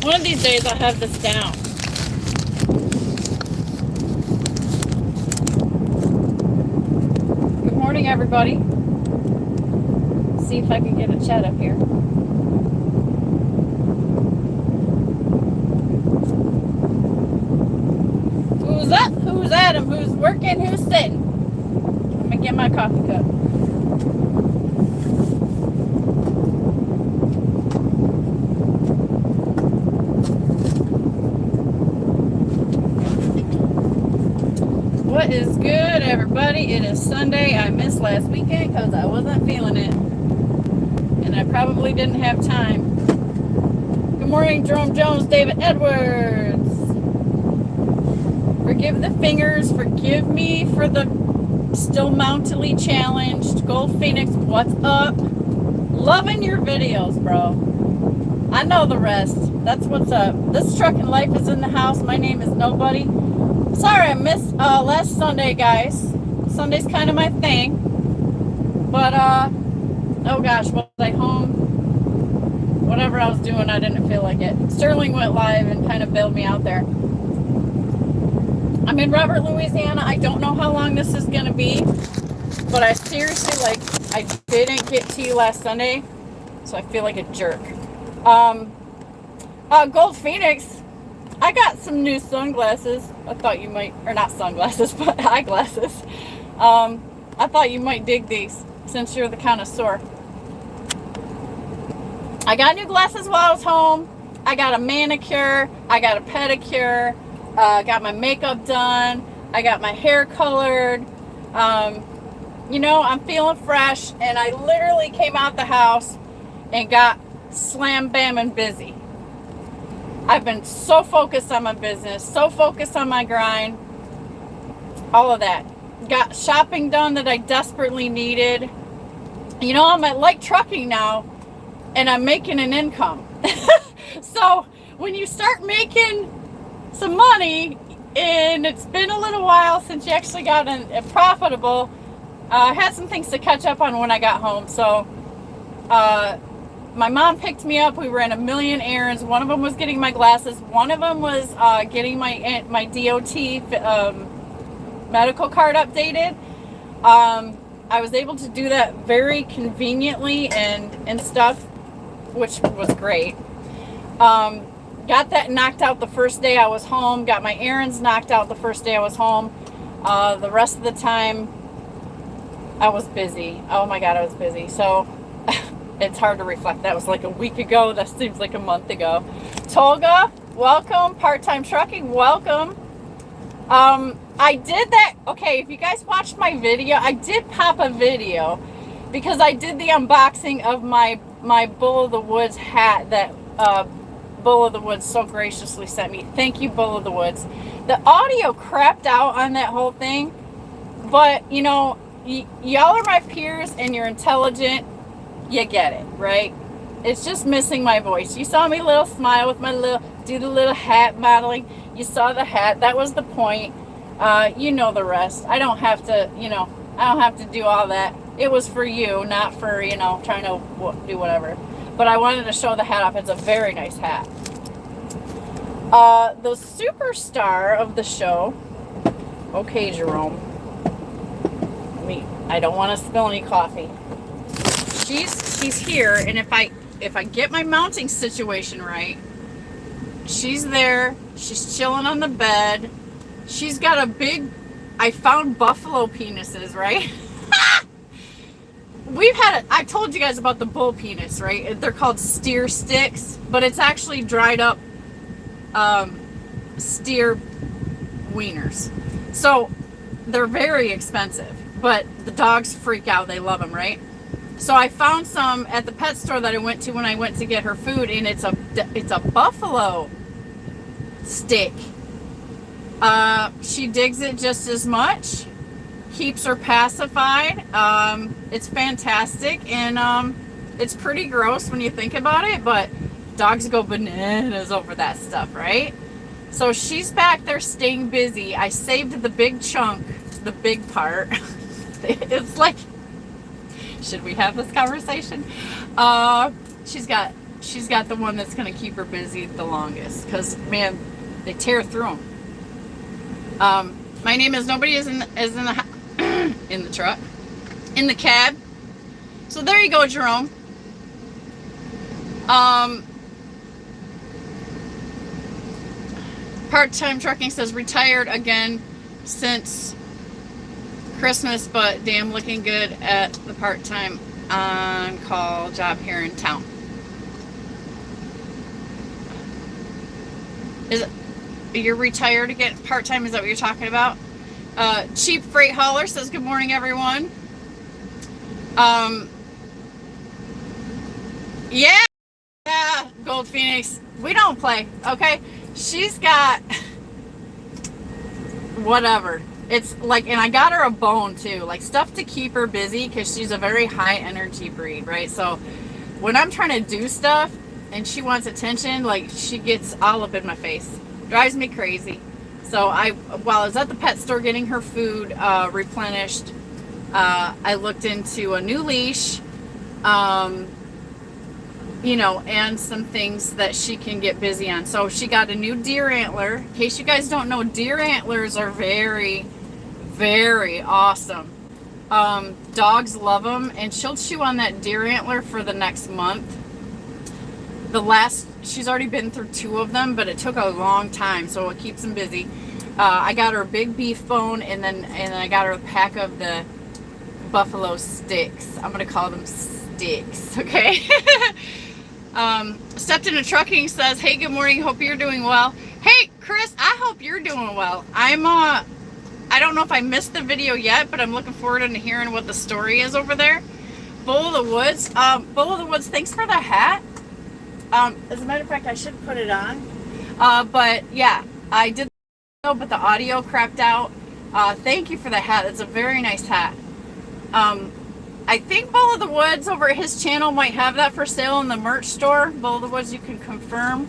One of these days I'll have this down. Good morning, everybody. See if I can get a chat up here. Who's up? Who's Adam? Who's working? Who's sitting? Let me get my coffee cup. What is good, everybody? It is Sunday. I missed last weekend because I wasn't feeling it. And I probably didn't have time. Good morning, Jerome Jones, David Edwards. Forgive the fingers. Forgive me for the still mountily challenged. Gold Phoenix, what's up? Loving your videos, bro. I know the rest. That's what's up. This Trucking Life is in the house. My name is Nobody. Sorry I missed last Sunday, guys. Sunday's kind of my thing. But, oh gosh, was I home? Whatever I was doing, I didn't feel like it. Sterling went live and kind of bailed me out there. I'm in Robert, Louisiana. I don't know how long this is going to be. But I seriously, I didn't get to you last Sunday. So I feel like a jerk. Gold Phoenix, I got some new sunglasses. I thought you might, or not sunglasses, but eyeglasses. I thought you might dig these since you're the connoisseur. I got new glasses while I was home. I got a manicure. I got a pedicure. Got my makeup done. I got my hair colored. I'm feeling fresh. And I literally came out the house and got slam bam and busy. I've been so focused on my business, so focused on my grind, all of that. Got shopping done that I desperately needed. I'm at Light Trucking now, and I'm making an income. So when you start making some money, and it's been a little while since you actually got a profitable, I had some things to catch up on when I got home. So my mom picked me up. We ran a million errands. One of them was getting my glasses. One of them was getting my DOT medical card updated. I was able to do that very conveniently and stuff, which was great. Got that knocked out the first day I was home. Got my errands knocked out the first day I was home. The rest of the time, I was busy. Oh my God, I was busy. So it's hard to reflect. That was like a week ago. That seems like a month ago. Tolga, welcome. Part-time trucking, welcome. I did that. Okay, if you guys watched my video, I did pop a video because I did the unboxing of my Bull of the Woods hat that Bull of the Woods so graciously sent me. Thank you, Bull of the Woods. The audio crapped out on that whole thing, but y'all are my peers and you're intelligent. You get it, right? It's just missing my voice. You saw me little smile with do the little hat modeling. You saw the hat. That was the point. You know the rest. I don't have to, I don't have to do all that. It was for you, not for, trying to do whatever. But I wanted to show the hat off. It's a very nice hat. The superstar of the show. Okay, Jerome. I don't want to spill any coffee. She's here, and if I get my mounting situation right, she's there. She's chilling on the bed. She's got a big. I found buffalo penises, right? I told you guys about the bull penis, right? They're called steer sticks, but it's actually dried up steer wieners. So they're very expensive, but the dogs freak out. They love them, right? So I found some at the pet store that I went to when I went to get her food, and it's a buffalo stick. She digs it just as much. Keeps her pacified. It's fantastic, and it's pretty gross when you think about it, but dogs go bananas over that stuff, right? So she's back there staying busy. I saved the big chunk, the big part. It's like, should we have this conversation? She's got she's got the one that's going to keep her busy the longest, because, man, they tear through them. My name is nobody is in the in the truck, in the cab. So there you go, Jerome. Part-time trucking says retired again since Christmas, but damn looking good at the part-time on-call job here in town. Is it, you're retired again? Part-time, is that what you're talking about? Cheap Freight Hauler says good morning, everyone. Yeah, Gold Phoenix, we don't play, okay? She's got whatever. It's like, and I got her a bone too, like stuff to keep her busy, because she's a very high energy breed, right? So when I'm trying to do stuff and she wants attention, like she gets all up in my face, drives me crazy. So while I was at the pet store getting her food replenished, I looked into a new leash, you know, and some things that she can get busy on. So she got a new deer antler. In case you guys don't know, deer antlers are very, very awesome. Dogs love them, and she'll chew on that deer antler for the next month. She's already been through 2 of them, but it took a long time, so it keeps them busy. I got her a big beef bone, and then I got her a pack of the buffalo sticks. I'm gonna call them sticks, okay? Stepped into trucking says, hey, good morning, hope you're doing well. Hey Chris, I hope you're doing well. I don't know if I missed the video yet, but I'm looking forward to hearing what the story is over there. Bull of the Woods, thanks for the hat. As a matter of fact, I should put it on. But yeah, I did, but the audio crapped out. Thank you for the hat. It's a very nice hat. I think Bull of the Woods over at his channel might have that for sale in the merch store. Bull of the Woods, you can confirm.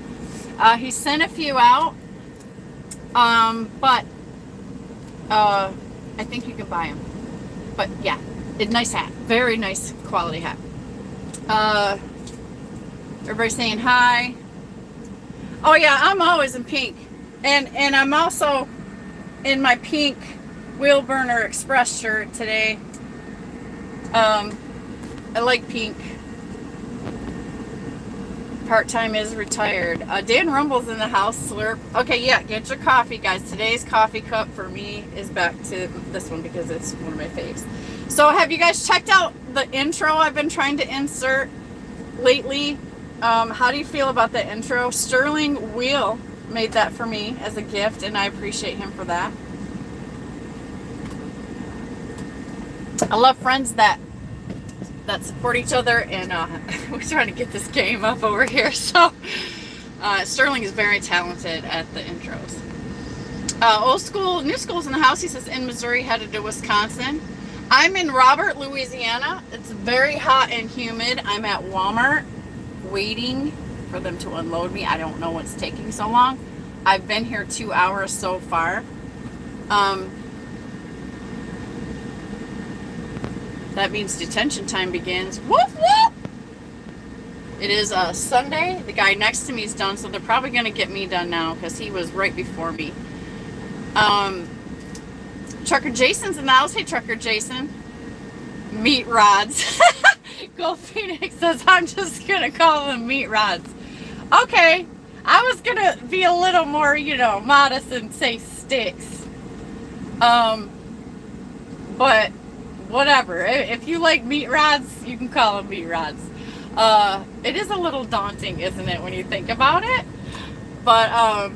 He sent a few out, but I think you can buy them. But yeah, nice hat. Very nice quality hat. Everybody's saying hi. Oh yeah, I'm always in pink. And I'm also in my pink Wheel Burner Express shirt today. I like pink. Part-time is retired. Dan Rumble's in the house. Slurp. Okay, yeah, get your coffee, guys. Today's coffee cup for me is back to this one because it's one of my faves. So have you guys checked out the intro I've been trying to insert lately? How do you feel about the intro? Sterling Wheel made that for me as a gift, and I appreciate him for that. I love friends that support each other, and we're trying to get this game up over here. So Sterling is very talented at the intros. Old school, new school's in the house. He says in Missouri, headed to Wisconsin. I'm in Robert, Louisiana. It's very hot and humid. I'm at Walmart waiting for them to unload me. I don't know what's taking so long. I've been here 2 hours so far. That means detention time begins. Whoop, whoop. It is a Sunday. The guy next to me is done, so they're probably going to get me done now because he was right before me. Trucker Jason's in the house. Hey, Trucker Jason. Meat rods. Gold Phoenix says, I'm just going to call them meat rods. Okay. I was going to be a little more, modest and say sticks. But whatever. If you like meat rods, you can call them meat rods. It is a little daunting, isn't it, when you think about it? But,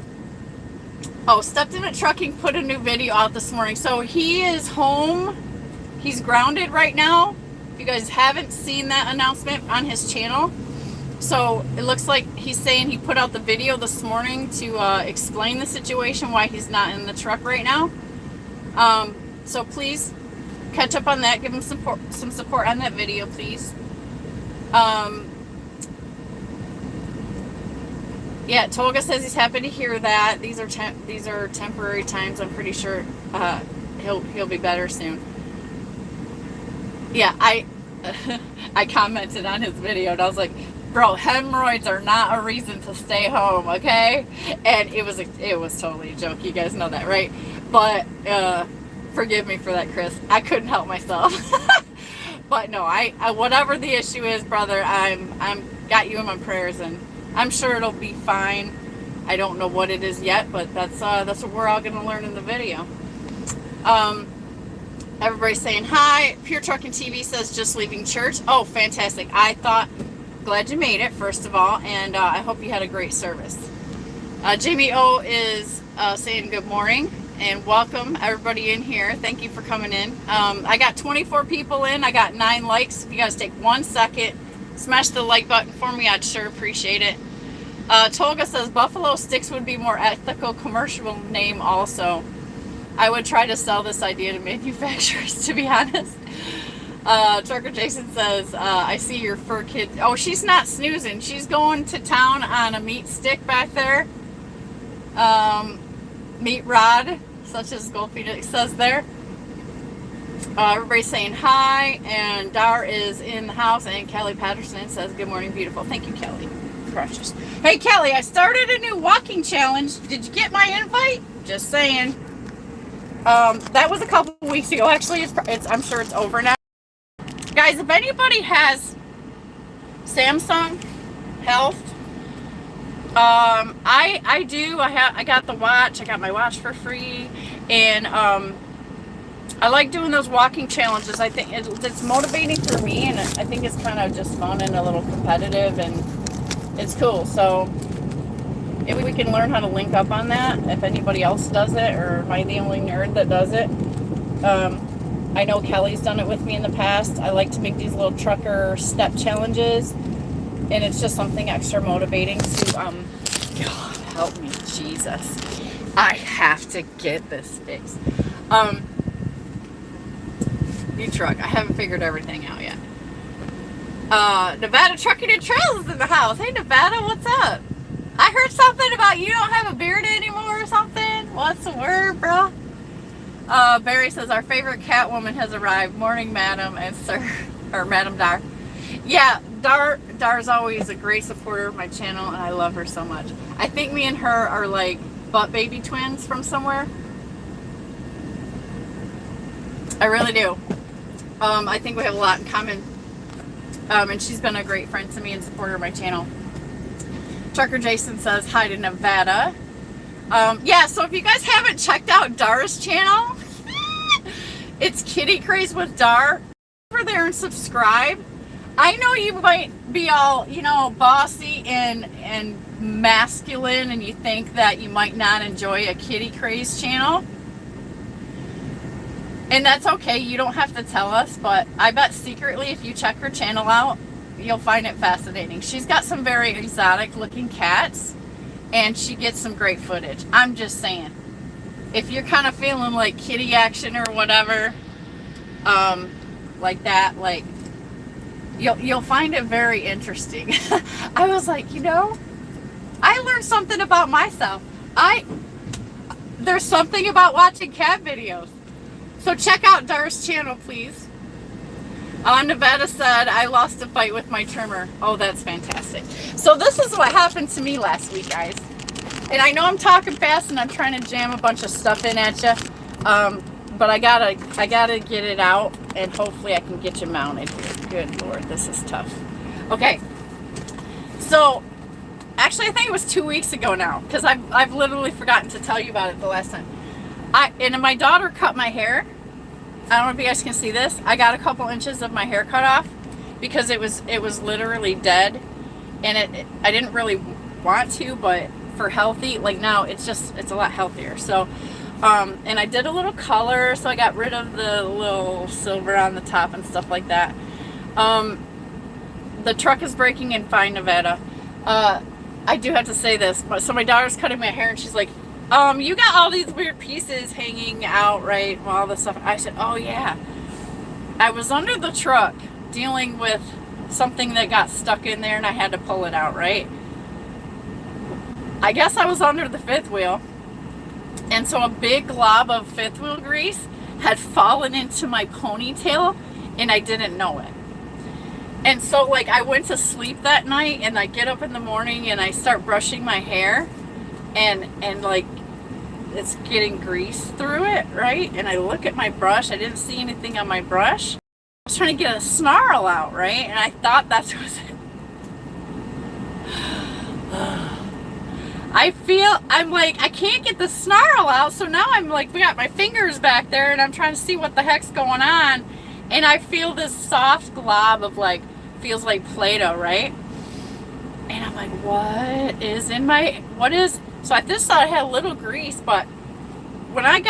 stepped in at trucking, put a new video out this morning. So he is home. He's grounded right now. If you guys haven't seen that announcement on his channel. So it looks like he's saying he put out the video this morning to explain the situation, why he's not in the truck right now. So please catch up on that. Give him some support on that video, please. Yeah, Tolga says he's happy to hear that. These are temporary times. I'm pretty sure he'll be better soon. Yeah, I commented on his video and I was like, Bro, hemorrhoids are not a reason to stay home, okay? And it was totally a joke. You guys know that, right? But forgive me for that, Chris. I couldn't help myself. But no, I whatever the issue is, brother, I'm got you in my prayers, and I'm sure it'll be fine. I don't know what it is yet, but that's what we're all gonna learn in the video. Everybody's saying hi. Pure Trucking TV says just leaving church. Oh, fantastic! Glad you made it, first of all, and I hope you had a great service. Jamie O is saying good morning and welcome everybody in here. Thank you for coming in. I got 24 people in. I got 9 likes. If you guys take 1 second, smash the like button for me, I'd sure appreciate it. Tolga says Buffalo Sticks would be more ethical commercial name also. I would try to sell this idea to manufacturers, to be honest. Trucker Jason says, I see your fur kid. Oh, she's not snoozing. She's going to town on a meat stick back there. Meat rod, such as Gold Phoenix says there. Everybody's saying hi, and Dar is in the house, and Kelly Patterson says, good morning, beautiful. Thank you, Kelly. Precious. Hey, Kelly, I started a new walking challenge. Did you get my invite? Just saying. That was a couple of weeks ago. Actually, I'm sure it's over now. Guys, if anybody has Samsung Health, I do. I got the watch. I got my watch for free, and I like doing those walking challenges. I think it's motivating for me, and I think it's kind of just fun and a little competitive, and it's cool. So if we can learn how to link up on that, if anybody else does it, or am I the only nerd that does it? I know Kelly's done it with me in the past. I like to make these little trucker step challenges, and it's just something extra motivating to, God, help me, Jesus. I have to get this fixed. New truck. I haven't figured everything out yet. Nevada Trucking and Trails is in the house. Hey, Nevada, what's up? I heard something about you don't have a beard anymore or something. What's the word, bro? Barry says, our favorite Catwoman has arrived. Morning, madam and sir. Or Madam Dar. Yeah, Dar's always a great supporter of my channel, and I love her so much. I think me and her are like butt baby twins from somewhere. I really do. I think we have a lot in common. And she's been a great friend to me and supporter of my channel. Trucker Jason says hi to Nevada. Yeah, so if you guys haven't checked out Dar's channel, it's Kitty Craze with Dar. Over there and subscribe. I know you might be all, bossy and masculine, and you think that you might not enjoy a Kitty Craze channel. And that's okay, you don't have to tell us, but I bet secretly if you check her channel out, you'll find it fascinating. She's got some very exotic looking cats, and she gets some great footage. I'm just saying, if you're kind of feeling like kitty action or whatever, like that, like, you'll find it very interesting. I was like, I learned something about myself. There's something about watching cat videos. So check out Dar's channel, please. Nevada said, I lost a fight with my trimmer. Oh, that's fantastic. So this is what happened to me last week, guys. And I know I'm talking fast and I'm trying to jam a bunch of stuff in at you. But I gotta get it out, and hopefully I can get you mounted here. Good Lord, this is tough. Okay. So, actually I think it was 2 weeks ago now, because I've literally forgotten to tell you about it the last time. And my daughter cut my hair. I don't know if you guys can see this. I got a couple inches of my hair cut off because it was literally dead, and I didn't really want to, but for healthy, like now it's a lot healthier. So, and I did a little color, so I got rid of the little silver on the top and stuff like that. The truck is breaking in fine, Nevada. I do have to say this, but so my daughter's cutting my hair, and she's like, you got all these weird pieces hanging out, right? Well, all this stuff. I said, oh yeah. I was under the truck dealing with something that got stuck in there, and I had to pull it out, right? I guess I was under the fifth wheel, and so a big glob of fifth wheel grease had fallen into my ponytail, and I didn't know it. And so like I went to sleep that night, and I get up in the morning and I start brushing my hair, and like it's getting grease through it, right? And I look at my brush. I didn't see anything on my brush. I was trying to get a snarl out, right? And I thought that was it. I'm like, I can't get the snarl out, so now I'm like, we got my fingers back there, and I'm trying to see what the heck's going on, and I feel this soft glob of like, feels like Play-Doh, right? And I'm like, so I just thought I had a little grease, but when I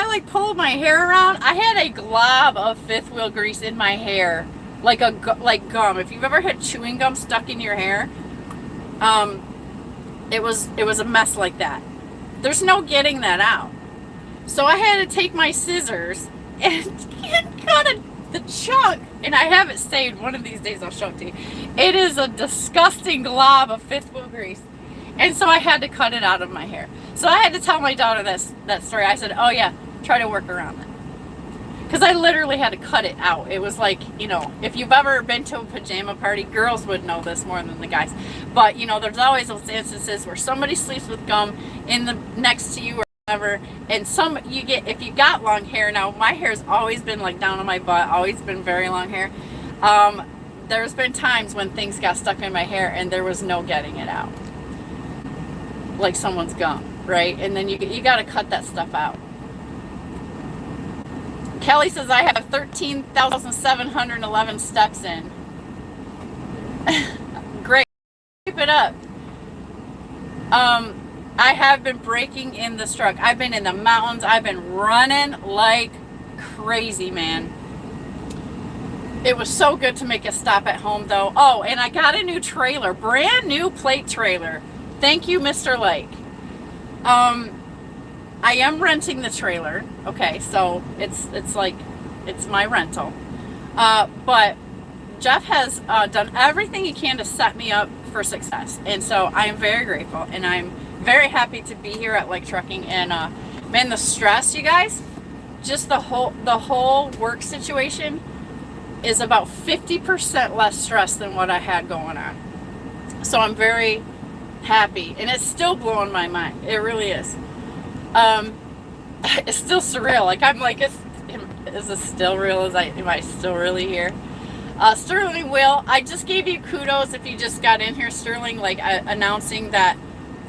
like pulled my hair around, I had a glob of fifth wheel grease in my hair, like gum. If you've ever had chewing gum stuck in your hair, it was a mess like that. There's no getting that out. So I had to take my scissors and cut the chunk, and I have it saved. One of these days I'll show it to you. It is a disgusting glob of fifth wheel grease. And so I had to cut it out of my hair. So I had to tell my daughter that story. I said, oh yeah, try to work around that. Because I literally had to cut it out. It was like, you know, if you've ever been to a pajama party, girls would know this more than the guys. But, you know, there's always those instances where somebody sleeps with gum next to you or whatever. And if you got long hair, now my hair's always been like down on my butt, always been very long hair. There's been times when things got stuck in my hair and there was no getting it out. Like someone's gum, right? And then you got to cut that stuff out. Kelly says, I have 13,711 steps in. Great. Keep it up. I have been breaking in this truck. I've been in the mountains. I've been running like crazy, man. It was so good to make a stop at home, though. Oh, and I got a new trailer. Brand new plate trailer. Thank you, Mr. Lake. I am renting the trailer. Okay, so it's my rental. But Jeff has done everything he can to set me up for success, and so I am very grateful, and I'm very happy to be here at Lake Trucking. And man, the stress, you guys, just the whole work situation is about 50% less stress than what I had going on. So I'm very happy, and it's still blowing my mind. It really is. It's still surreal. Like I'm like, is this still real? Am I still really here? Sterling Will, I just gave you kudos if you just got in here, Sterling, like announcing that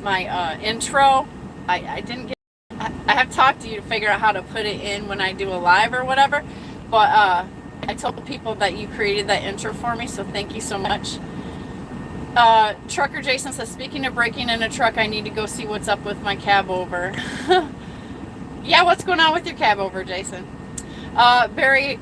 my intro, I didn't get, I have talked to you to figure out how to put it in when I do a live or whatever, but I told people that you created that intro for me, so thank you so much. Trucker Jason says, speaking of breaking in a truck, I need to go see what's up with my cab over. Yeah, what's going on with your cab over, Jason? Barry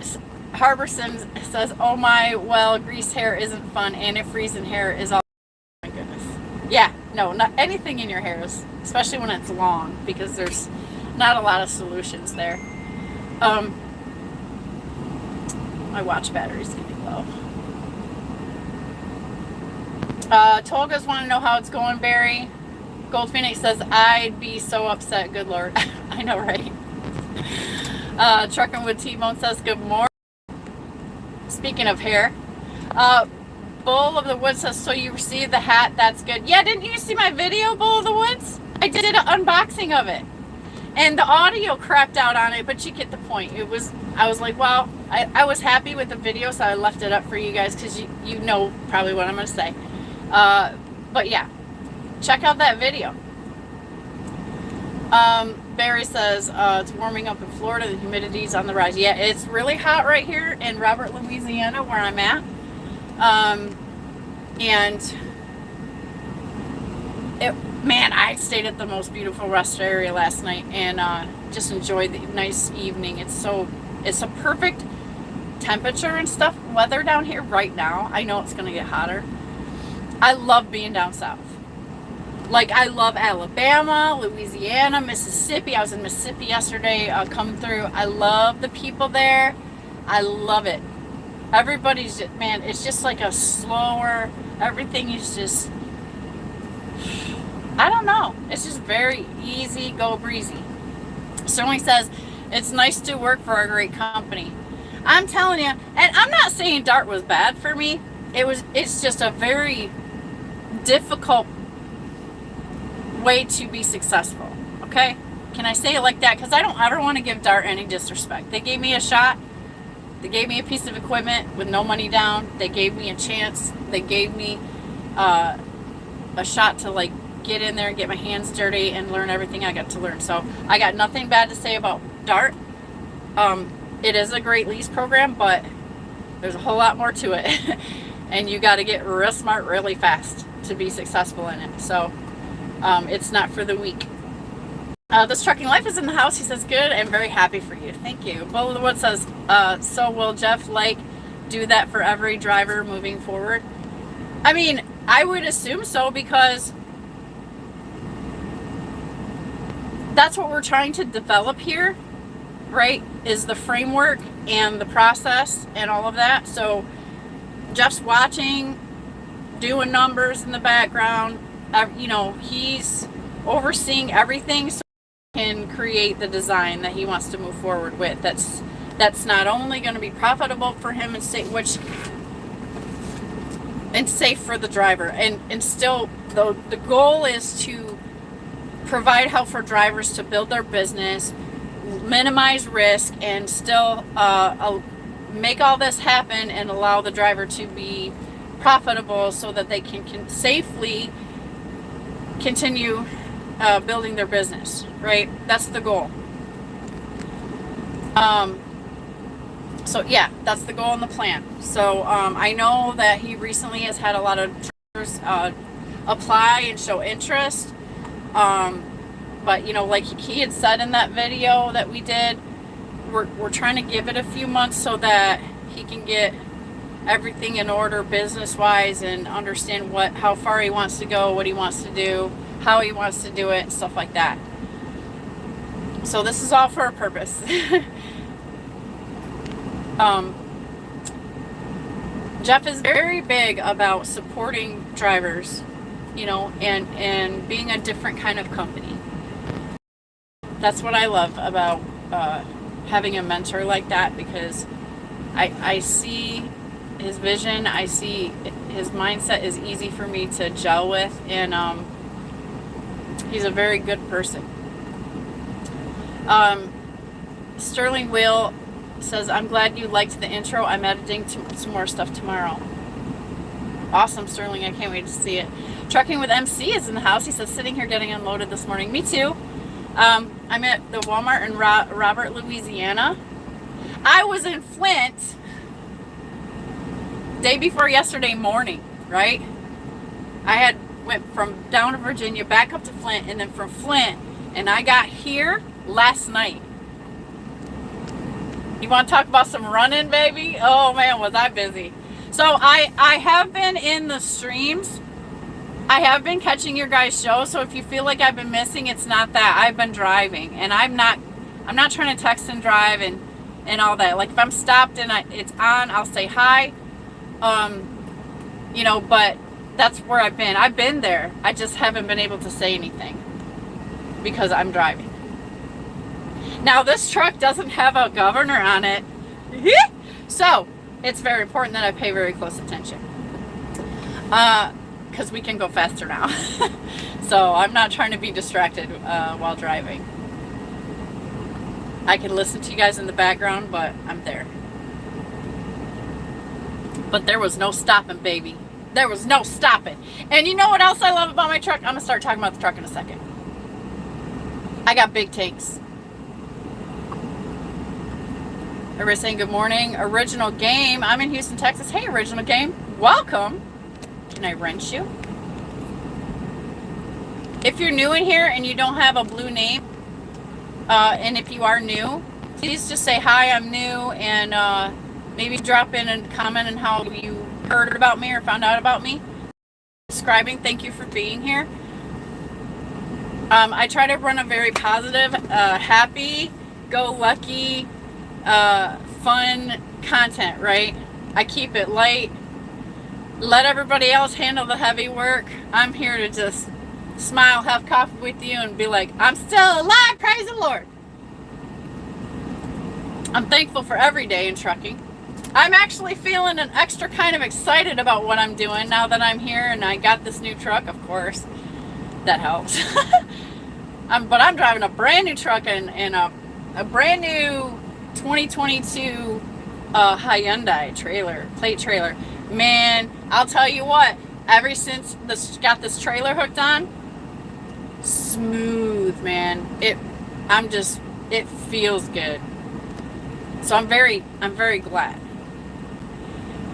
Harberson says, oh my, well, greased hair isn't fun, and if freezing hair is all, oh my goodness. Yeah, no, not anything in your hair, especially when it's long, because there's not a lot of solutions there. My watch battery's getting low. Tolga's want to know how it's going, Barry. Gold Phoenix says, I'd be so upset. Good Lord. I know, right? Trucking with T-Bone says, good morning. Speaking of hair, Bull of the Woods says, so you received the hat. That's good. Yeah, didn't you see my video, Bull of the Woods? I did an unboxing of it. And the audio crapped out on it, but you get the point. I was like, well, I was happy with the video, so I left it up for you guys because you know probably what I'm going to say. But yeah, check out that video. Barry says, it's warming up in Florida. The humidity's on the rise. Yeah, it's really hot right here in Robert, Louisiana, where I'm at. Man, I stayed at the most beautiful rest area last night and just enjoyed the nice evening. It's a perfect temperature and stuff. Weather down here right now. I know it's going to get hotter. I love being down south. Like, I love Alabama, Louisiana, Mississippi. I was in Mississippi yesterday, coming through. I love the people there. I love it. Everybody's just, man, it's just like a slower, everything is just, I don't know. It's just very easy, go breezy. Sterling says, it's nice to work for a great company. I'm telling you, and I'm not saying Dart was bad for me. it's just a very difficult way to be successful. Okay? Can I say it like that? Because I don't want to give Dart any disrespect. They gave me a shot. They gave me a piece of equipment with no money down. They gave me a chance. They gave me a shot to like get in there and get my hands dirty and learn everything I got to learn. So I got nothing bad to say about Dart. It is a great lease program, but there's a whole lot more to it. And you got to get real smart really fast to be successful in it. So it's not for the weak. This Trucking Life is in the house. He says, good. I'm very happy for you. Thank you. Bullwood says, so will Jeff do that for every driver moving forward? I mean, I would assume so, because that's what we're trying to develop here, right? Is the framework and the process and all of that. So Jeff's watching, doing numbers in the background. He's overseeing everything, so he can create the design that he wants to move forward with. That's not only going to be profitable for him and safe for the driver, and still the goal is to provide help for drivers to build their business, minimize risk, and still make all this happen and allow the driver to be profitable so that they can safely continue building their business, right? That's the goal. So yeah, that's the goal and the plan. So I know that he recently has had a lot of drivers apply and show interest. But like he had said in that video that we did, we're trying to give it a few months so that he can get everything in order business wise and understand how far he wants to go, what he wants to do, how he wants to do it, and stuff like that. So this is all for a purpose. Jeff is very big about supporting drivers, and being a different kind of company. That's what I love about having a mentor like that, because I see his vision, I see his mindset is easy for me to gel with, and he's a very good person. Sterling Will says, I'm glad you liked the intro. I'm editing some more stuff tomorrow. Awesome, Sterling. I can't wait to see it. Trucking with MC is in the house. He says, sitting here getting unloaded this morning. Me too. I'm at the Walmart in Robert, Louisiana. I was in Flint day before yesterday morning, right? I went from down to Virginia back up to Flint, and then from Flint, and I got here last night. You want to talk about some running, baby? Oh man, was I busy. So I have been in the streams. I have been catching your guys' show, so if you feel like I've been missing, it's not that. I've been driving, and I'm not trying to text and drive and all that. Like if I'm stopped and it's on, I'll say hi. But that's where I've been. I've been there. I just haven't been able to say anything because I'm driving. Now this truck doesn't have a governor on it. So it's very important that I pay very close attention. Because we can go faster now. So I'm not trying to be distracted while driving. I can listen to you guys in the background, but I'm there. But there was no stopping, baby. There was no stopping. And you know what else I love about my truck? I'm going to start talking about the truck in a second. I got big tanks. Everybody saying good morning. Original Game. I'm in Houston, Texas. Hey, Original Game. Welcome. Can I rent you? If you're new in here and you don't have a blue name, and if you are new, please just say hi, I'm new, and maybe drop in and comment on how you heard about me or found out about me. Subscribing, thank you for being here. I try to run a very positive, happy, go lucky, fun content, right? I keep it light. Let everybody else handle the heavy work. I'm here to just smile, have coffee with you, and be like, I'm still alive, praise the Lord. I'm thankful for every day in trucking. I'm actually feeling an extra kind of excited about what I'm doing now that I'm here and I got this new truck, of course. That helps. But I'm driving a brand new truck and a brand new 2022 Hyundai plate trailer. Man, I'll tell you what, ever since got this trailer hooked on, smooth, man. It feels good. So I'm very glad.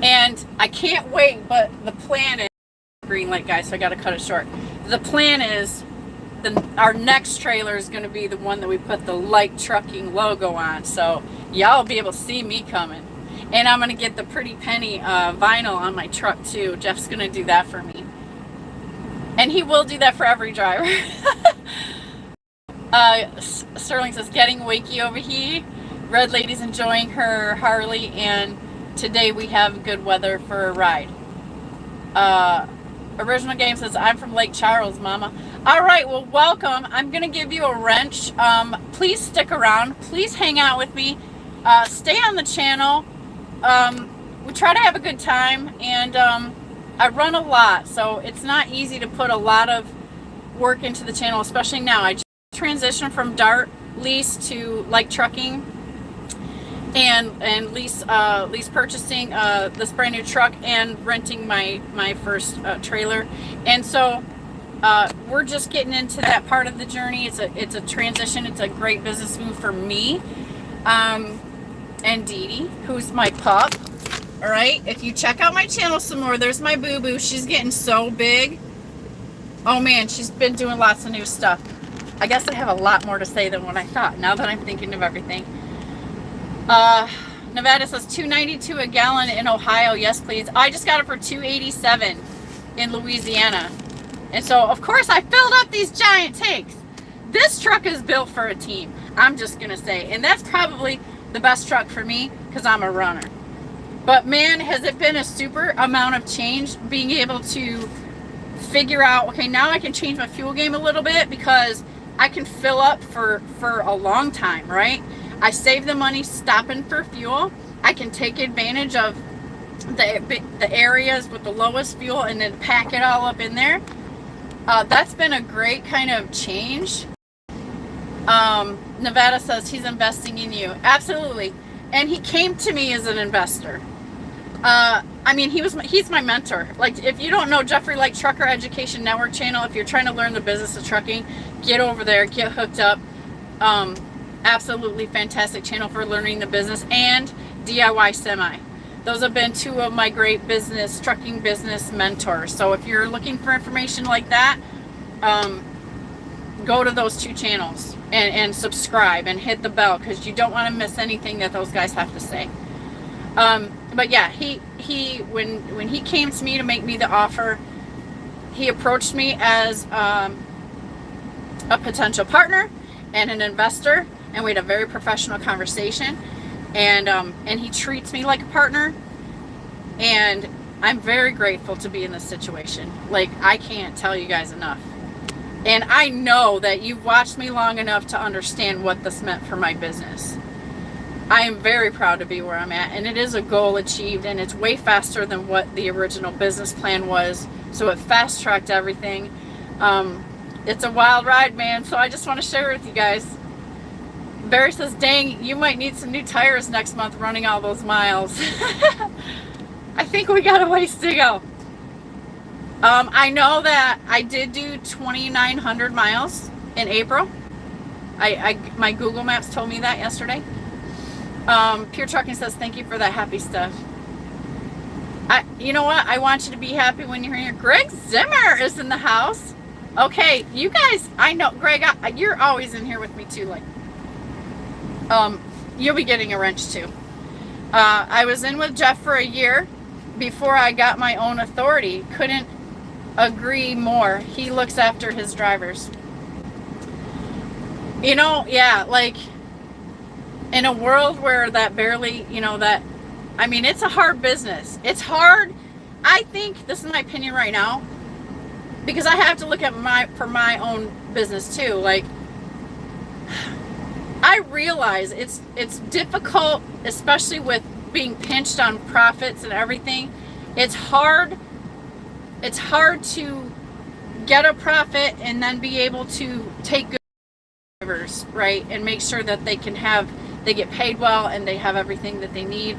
And I can't wait, but the plan is, green light guys, so I got to cut it short. The plan is our next trailer is going to be the one that we put the Light Trucking logo on. So y'all will be able to see me coming. And I'm going to get the Pretty Penny vinyl on my truck too. Jeff's going to do that for me. And he will do that for every driver. Sterling says, getting wakey over here. Red Lady's enjoying her Harley, and today we have good weather for a ride. Original Game says, I'm from Lake Charles, Mama. All right, well, welcome. I'm going to give you a wrench. Please stick around. Please hang out with me. Stay on the channel. We try to have a good time, and I run a lot, so it's not easy to put a lot of work into the channel, especially now. I just transitioned from Dart lease to Light Trucking and lease purchasing this brand new truck and renting my first trailer. And so we're just getting into that part of the journey. It's a transition. It's a great business move for me. And Dee Dee, who's my pup. All right, if you check out my channel some more, there's my boo-boo. She's getting so big. Oh man, she's been doing lots of new stuff. I guess I have a lot more to say than what I thought now that I'm thinking of everything. Nevada says $2.92 a gallon in Ohio. Yes, please. I just got it for $2.87 in Louisiana. And so, of course, I filled up these giant tanks. This truck is built for a team, I'm just going to say. And that's probably the best truck for me because I'm a runner. But man, has it been a super amount of change being able to figure out, okay, now I can change my fuel game a little bit because I can fill up for a long time, right? I save the money stopping for fuel. I can take advantage of the areas with the lowest fuel and then pack it all up in there. That's been a great kind of change. Nevada says he's investing in you. Absolutely. And he came to me as an investor. I mean, he's my mentor. Like, if you don't know Jeffrey Light Trucker Education Network channel, if you're trying to learn the business of trucking, get over there, get hooked up. Absolutely fantastic channel for learning the business, and DIY Semi. Those have been two of my great trucking business mentors. So if you're looking for information like that, go to those two channels and subscribe and hit the bell because you don't want to miss anything that those guys have to say. But yeah, when he came to me to make me the offer, he approached me as a potential partner and an investor, and we had a very professional conversation, and he treats me like a partner, and I'm very grateful to be in this situation. Like, I can't tell you guys enough. And I know that you've watched me long enough to understand what this meant for my business. I am very proud to be where I'm at, and it is a goal achieved, and it's way faster than what the original business plan was, so it fast-tracked everything. It's a wild ride, man, so I just want to share it with you guys. Barry says, dang, you might need some new tires next month running all those miles. I think we got a ways to go. I know that I did do 2,900 miles in April. My Google Maps told me that yesterday. Pure Trucking says, thank you for that happy stuff. You know what? I want you to be happy when you're here. Greg Zimmer is in the house. Okay, you guys, I know, Greg, you're always in here with me too. Like, you'll be getting a wrench too. I was in with Jeff for a year before I got my own authority. Couldn't agree more. He looks after his drivers. You know, yeah, like, in a world where that barely, I mean, it's a hard business. It's hard. I think, this is my opinion right now, because I have to look at for my own business too. Like, I realize it's difficult, especially with being pinched on profits and everything. It's hard to get a profit and then be able to take good drivers, right, and make sure that they get paid well and they have everything that they need.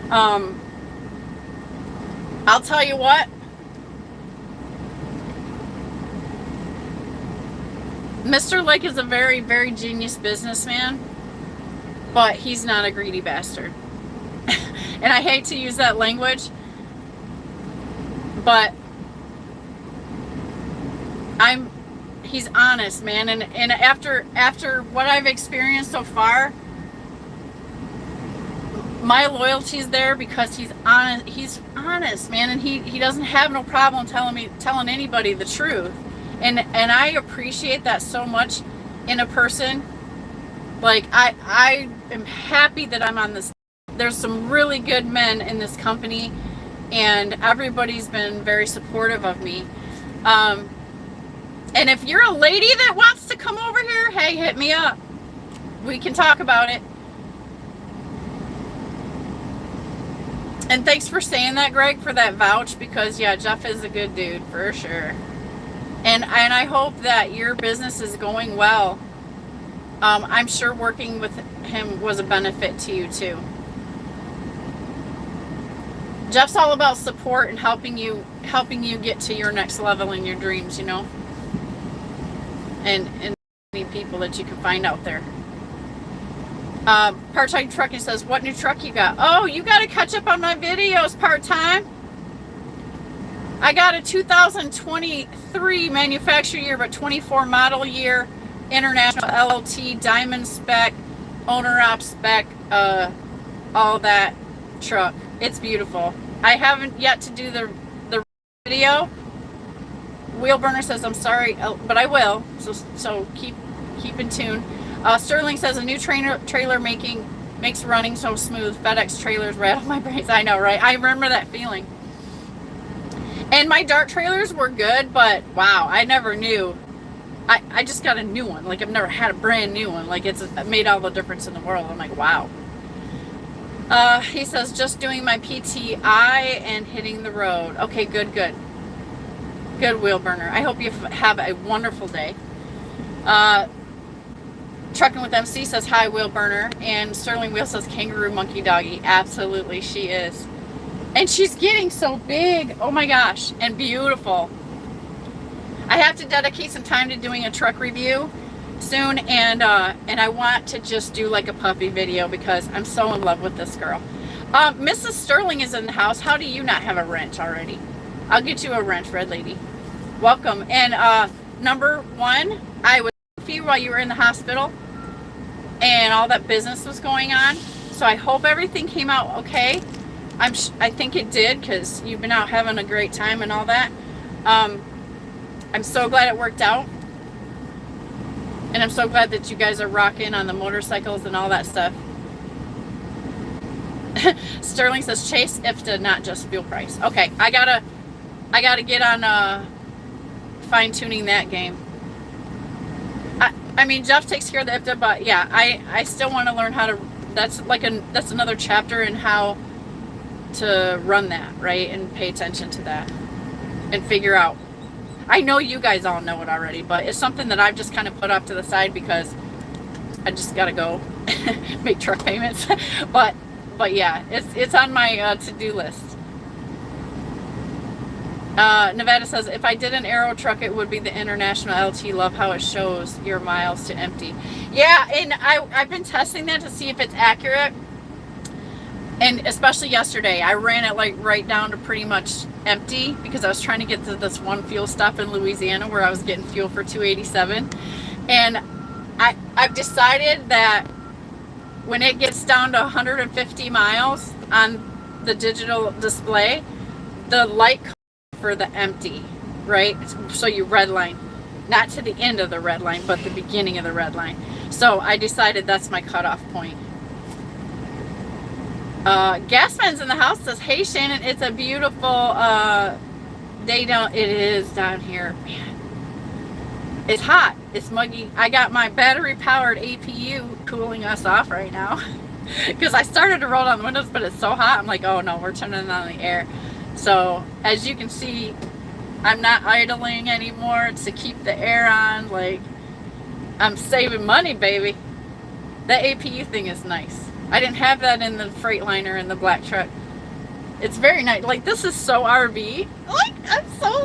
I'll tell you what, Mr. Lake is a very, very genius businessman, but he's not a greedy bastard. And I hate to use that language, but he's honest, man. And after what I've experienced so far, my loyalty's there because he's honest, man, and he doesn't have no problem telling anybody the truth. And I appreciate that so much in a person. Like, I am happy that I'm on this. There's some really good men in this company, and everybody's been very supportive of me. And if you're a lady that wants to come over here, hey, hit me up. We can talk about it. And thanks for saying that, Greg, for that vouch, because yeah, Jeff is a good dude for sure. And I hope that your business is going well. I'm sure working with him was a benefit to you too. Jeff's all about support and helping you get to your next level in your dreams, you know. And many people that you can find out there. Part-time trucking says, what new truck you got? Oh, you got to catch up on my videos, part-time. I got a 2023 manufacturer year, but 24 model year, international LLT, diamond spec, owner op spec, all that truck. It's beautiful. I haven't yet to do the video. Wheelburner says, I'm sorry, but I will. So keep in tune. Sterling says, a new trailer makes running so smooth. FedEx trailers rattle my brains. I know, right? I remember that feeling. And my dart trailers were good, but wow, I never knew. I just got a new one. Like, I've never had a brand new one. Like, it's made all the difference in the world. I'm like, wow. He says, just doing my PTI and hitting the road. Okay, good. Good, Wheelburner. I hope you have a wonderful day. Trucking with MC says, hi, Wheelburner. And Sterling Wheel says, kangaroo monkey doggy. Absolutely, she is. And she's getting so big. Oh my gosh. And beautiful. I have to dedicate some time to doing a truck review soon, and I want to just do like a puppy video because I'm so in love with this girl. Mrs. Sterling is in the house. How do you not have a wrench already? I'll get you a wrench, Red Lady. Welcome. And number one, I was with you while you were in the hospital and all that business was going on. So I hope everything came out okay. I think it did, because you've been out having a great time and all that. I'm so glad it worked out. And I'm so glad that you guys are rocking on the motorcycles and all that stuff. Sterling says, chase IFTA, not just fuel price. Okay, I gotta get on fine-tuning that game. I mean, Jeff takes care of the IFTA, but yeah, I still want to learn how to. That's another chapter in how to run that, right, and pay attention to that and figure out. I know you guys all know it already, but it's something that I've just kind of put off to the side because I just gotta go make truck payments. but yeah, it's on my to-do list. Nevada says, if I did an aero truck, it would be the International LT. Love how it shows your miles to empty. Yeah, and I've been testing that to see if it's accurate. And especially yesterday, I ran it like right down to pretty much empty because I was trying to get to this one fuel stop in Louisiana where I was getting fuel for $2.87. And I've decided that when it gets down to 150 miles on the digital display, the light comes for the empty, right? So you red line, not to the end of the red line, but the beginning of the red line. So I decided that's my cutoff point. Gasman's in the house says, hey Shannon, it's a beautiful day down. It is down here, man. It's hot, it's muggy. I got my battery powered APU cooling us off right now. because I started to roll down the windows, but it's so hot. I'm like, oh no, we're turning on the air. So as you can see, I'm not idling anymore to keep the air on. Like, I'm saving money, baby. The APU thing is nice. I didn't have that in the Freightliner and the black truck. It's very nice. Like, this is so RV.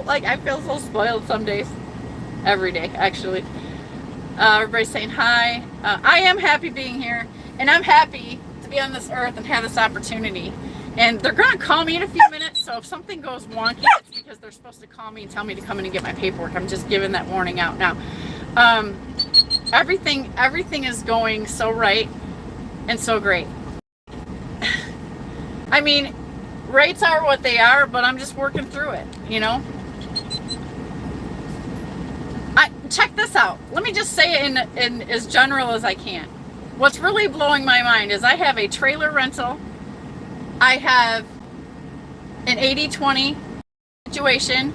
Like, I feel so spoiled some days. Every day, actually. Everybody's saying hi. I am happy being here. And I'm happy to be on this earth and have this opportunity. And they're going to call me in a few minutes. So if something goes wonky, it's because they're supposed to call me and tell me to come in and get my paperwork. I'm just giving that warning out now. Everything is going so right and so great. I mean, rates are what they are, but I'm just working through it, you know? Check this out. Let me just say it in as general as I can. What's really blowing my mind is I have a trailer rental. I have an 80-20 situation,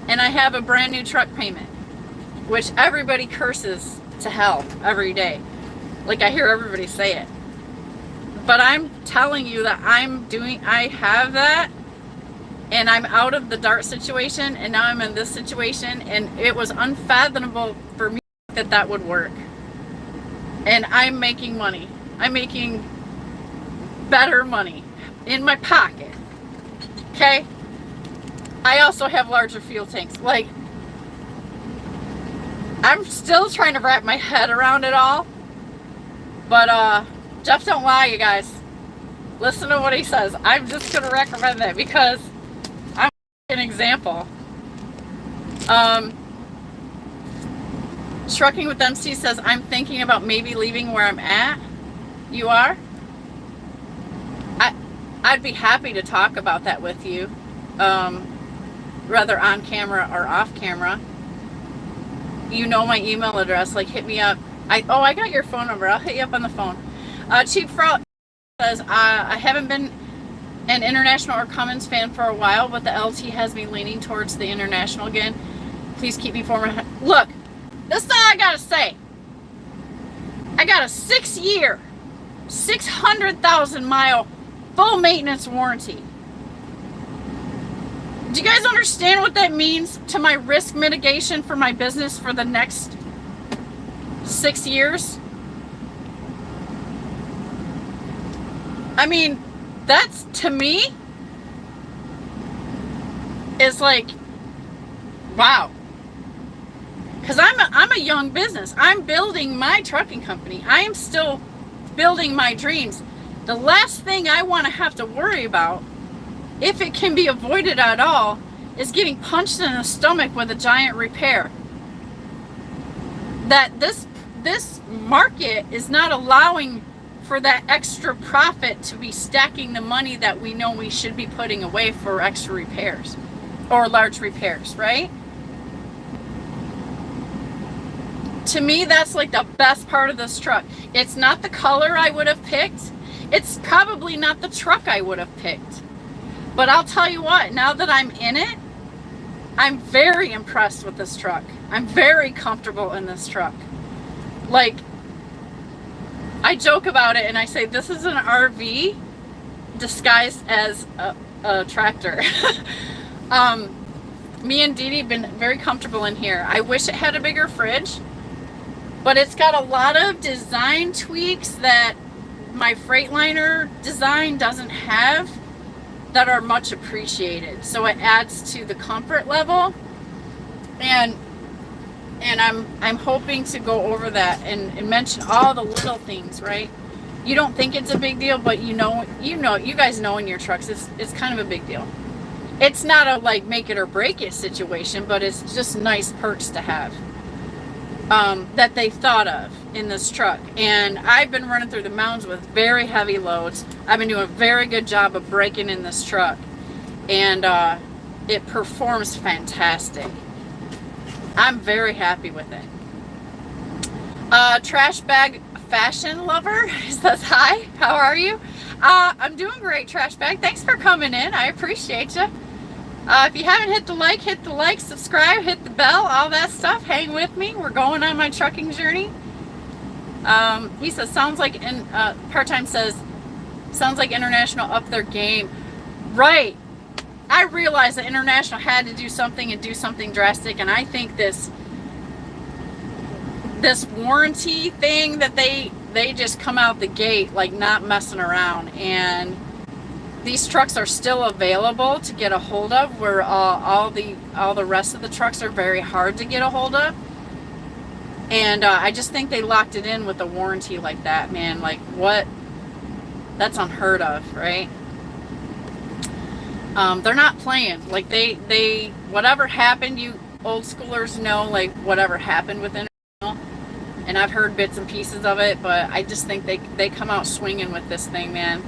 and I have a brand new truck payment, which everybody curses to hell every day. Like, I hear everybody say it. But I'm telling you that I have that, and I'm out of the DART situation, and now I'm in this situation, and it was unfathomable for me that would work. And I'm making money. I'm making better money in my pocket. Okay? I also have larger fuel tanks. Like, I'm still trying to wrap my head around it all. But, Jeff don't lie, you guys. Listen to what he says. I'm just going to recommend that because I'm an example. Trucking with MC says, I'm thinking about maybe leaving where I'm at. You are? I'd be happy to talk about that with you. Whether on camera or off camera. You know my email address. Like, hit me up. I got your phone number. I'll hit you up on the phone. Cheap Frau says, I haven't been an International or Cummins fan for a while, but the LT has me leaning towards the International again. Please keep me forward. Look, this is all I gotta say. I got a 6-year, 600,000 mile full maintenance warranty. Do you guys understand what that means to my risk mitigation for my business for the next 6 years? I mean, that's, to me, is like, wow. Because I'm a young business. I'm building my trucking company. I am still building my dreams. The last thing I want to have to worry about, if it can be avoided at all, is getting punched in the stomach with a giant repair. That this market is not allowing for that extra profit to be stacking the money that we know we should be putting away for extra repairs or large repairs, right? To me, that's like the best part of this truck. It's not the color I would have picked. It's probably not the truck I would have picked. But I'll tell you what, now that I'm in it, I'm very impressed with this truck. I'm very comfortable in this truck. Like, I joke about it and I say this is an RV disguised as a tractor. Me and Dee Dee have been very comfortable in here. I wish it had a bigger fridge, but it's got a lot of design tweaks that my Freightliner design doesn't have that are much appreciated. So it adds to the comfort level, and I'm hoping to go over that and mention all the little things, right? You don't think it's a big deal, but you guys know in your trucks it's kind of a big deal. It's not a like make it or break it situation, but it's just nice perks to have that they thought of in this truck. And I've been running through the mountains with very heavy loads. I've been doing a very good job of braking in this truck, and it performs fantastic. I'm very happy with it. Trash bag fashion lover says hi. How are you? I'm doing great, trash bag. Thanks for coming in. I appreciate you. If you haven't hit the like, subscribe, hit the bell, all that stuff. Hang with me. We're going on my trucking journey. He says, sounds like, part-time says, sounds like International upped their game. Right. I realized that International had to do something and do something drastic, and I think this warranty thing that they just come out the gate like not messing around, and these trucks are still available to get a hold of, where all the rest of the trucks are very hard to get a hold of. And I just think they locked it in with a warranty like that, man. Like, what? That's unheard of, right? They're not playing. Like, they whatever happened, you old schoolers know, like, whatever happened with International. And I've heard bits and pieces of it, but I just think they come out swinging with this thing, man.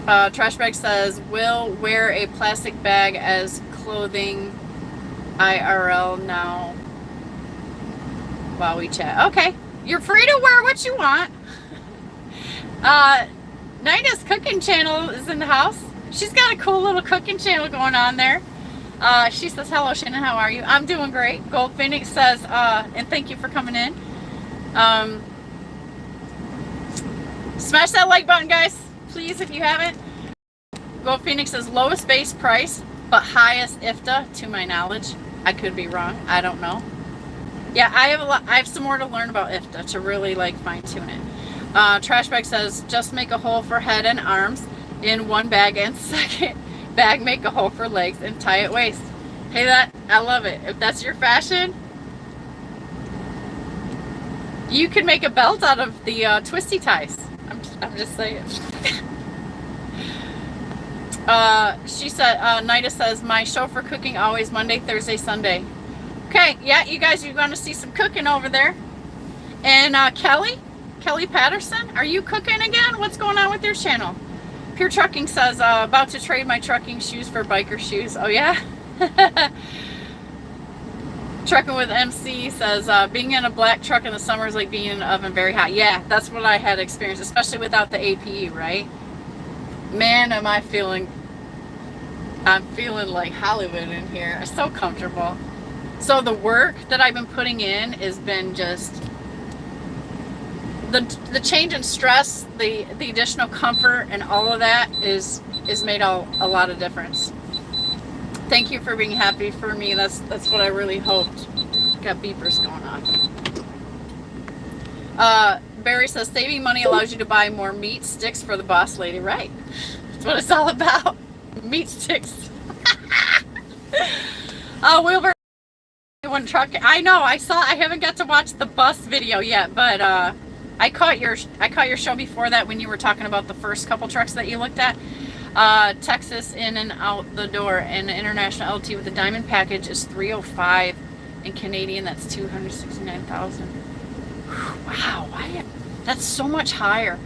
Trashbag says, will wear a plastic bag as clothing IRL now while we chat. Okay, you're free to wear what you want. Nida's cooking channel is in the house. She's got a cool little cooking channel going on there. She says, hello Shannon, how are you? I'm doing great. Gold Phoenix says, and thank you for coming in. Smash that like button, guys, please, if you haven't. Gold Phoenix says, lowest base price but highest IFTA to my knowledge. I could be wrong. I don't know. Yeah, I have some more to learn about IFTA to really like fine tune it. Trashbag says, just make a hole for head and arms in one bag, and second bag make a hole for legs and tie it waist. Hey, I love it. If that's your fashion, you can make a belt out of the twisty ties. I'm just saying. She said, Nida says, my show for cooking always Monday, Thursday, Sunday. Okay, yeah, you guys, you're going to see some cooking over there. And Kelly Patterson, are you cooking again? What's going on with your channel? Pure Trucking says, about to trade my trucking shoes for biker shoes. Oh, yeah? Trucking with MC says, being in a black truck in the summer is like being in an oven, very hot. Yeah, that's what I had experienced, especially without the APU, right? Man, I'm feeling like Hollywood in here. It's so comfortable. So the work that I've been putting in has been just the change in stress, the additional comfort, and all of that is made a lot of difference. Thank you for being happy for me. That's what I really hoped. Got beepers going on. Barry says, saving money allows you to buy more meat sticks for the boss lady. Right. That's what it's all about. Meat sticks. Wilbur, one truck. I know. I haven't got to watch the bus video yet, but I caught your show before that when you were talking about the first couple trucks that you looked at. Texas in and out the door, and the International LT with the diamond package is $305, and Canadian that's $269,000. Wow, that's so much higher.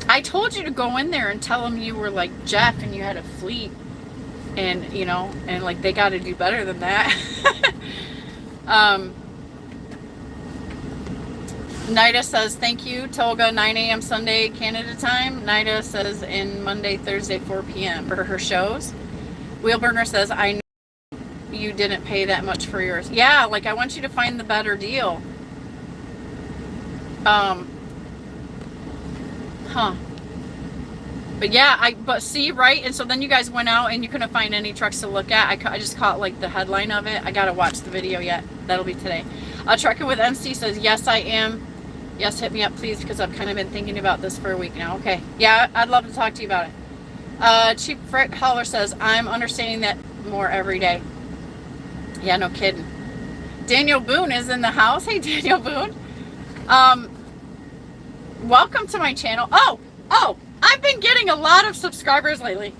I told you to go in there and tell them you were like Jeff and you had a fleet, and and like they got to do better than that. Nida says, thank you, Tolga, 9 a.m. Sunday, Canada time. Nida says, in Monday, Thursday, 4 p.m. for her shows. Wheelburner says, I know you didn't pay that much for yours. Yeah, like I want you to find the better deal. But yeah, but see, right? And so then you guys went out and you couldn't find any trucks to look at. I just caught like the headline of it. I gotta watch the video yet. That'll be today. Trucking with MC says, yes, I am. Yes, hit me up, please, because I've kind of been thinking about this for a week now. Okay. Yeah, I'd love to talk to you about it. Cheap Freight Hauler says, I'm understanding that more every day. Yeah, no kidding. Daniel Boone is in the house. Hey, Daniel Boone. Welcome to my channel. Oh, I've been getting a lot of subscribers lately.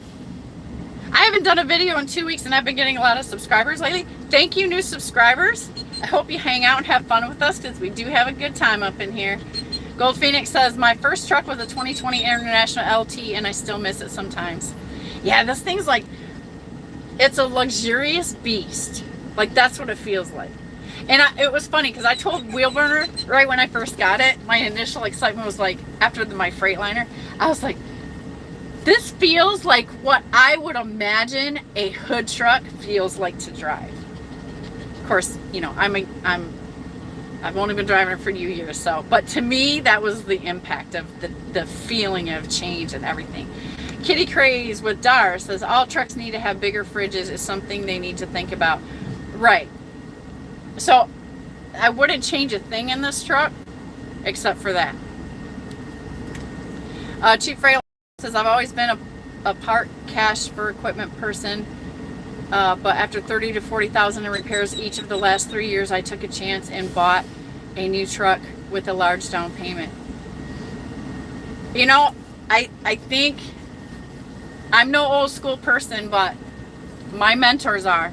I haven't done a video in 2 weeks, and I've been getting a lot of subscribers lately. Thank you, new subscribers. I hope you hang out and have fun with us, because we do have a good time up in here. Gold Phoenix says, my first truck was a 2020 International LT, and I still miss it sometimes. Yeah, this thing's like, it's a luxurious beast. Like, that's what it feels like. And it was funny, because I told Wheelburner right when I first got it, my initial excitement was like, after my Freightliner, I was like, this feels like what I would imagine a hood truck feels like to drive. Of course, you know, I've only been driving it for a few years, so, but to me, that was the impact of the feeling of change and everything. Kitty Craze with Dar says, all trucks need to have bigger fridges is something they need to think about. Right. So, I wouldn't change a thing in this truck, except for that. Cheap Freight says, I've always been a part cash for equipment person, but after 30 to 40,000 in repairs each of the last 3 years, I took a chance and bought a new truck with a large down payment. You know, I think I'm no old school person, but my mentors are,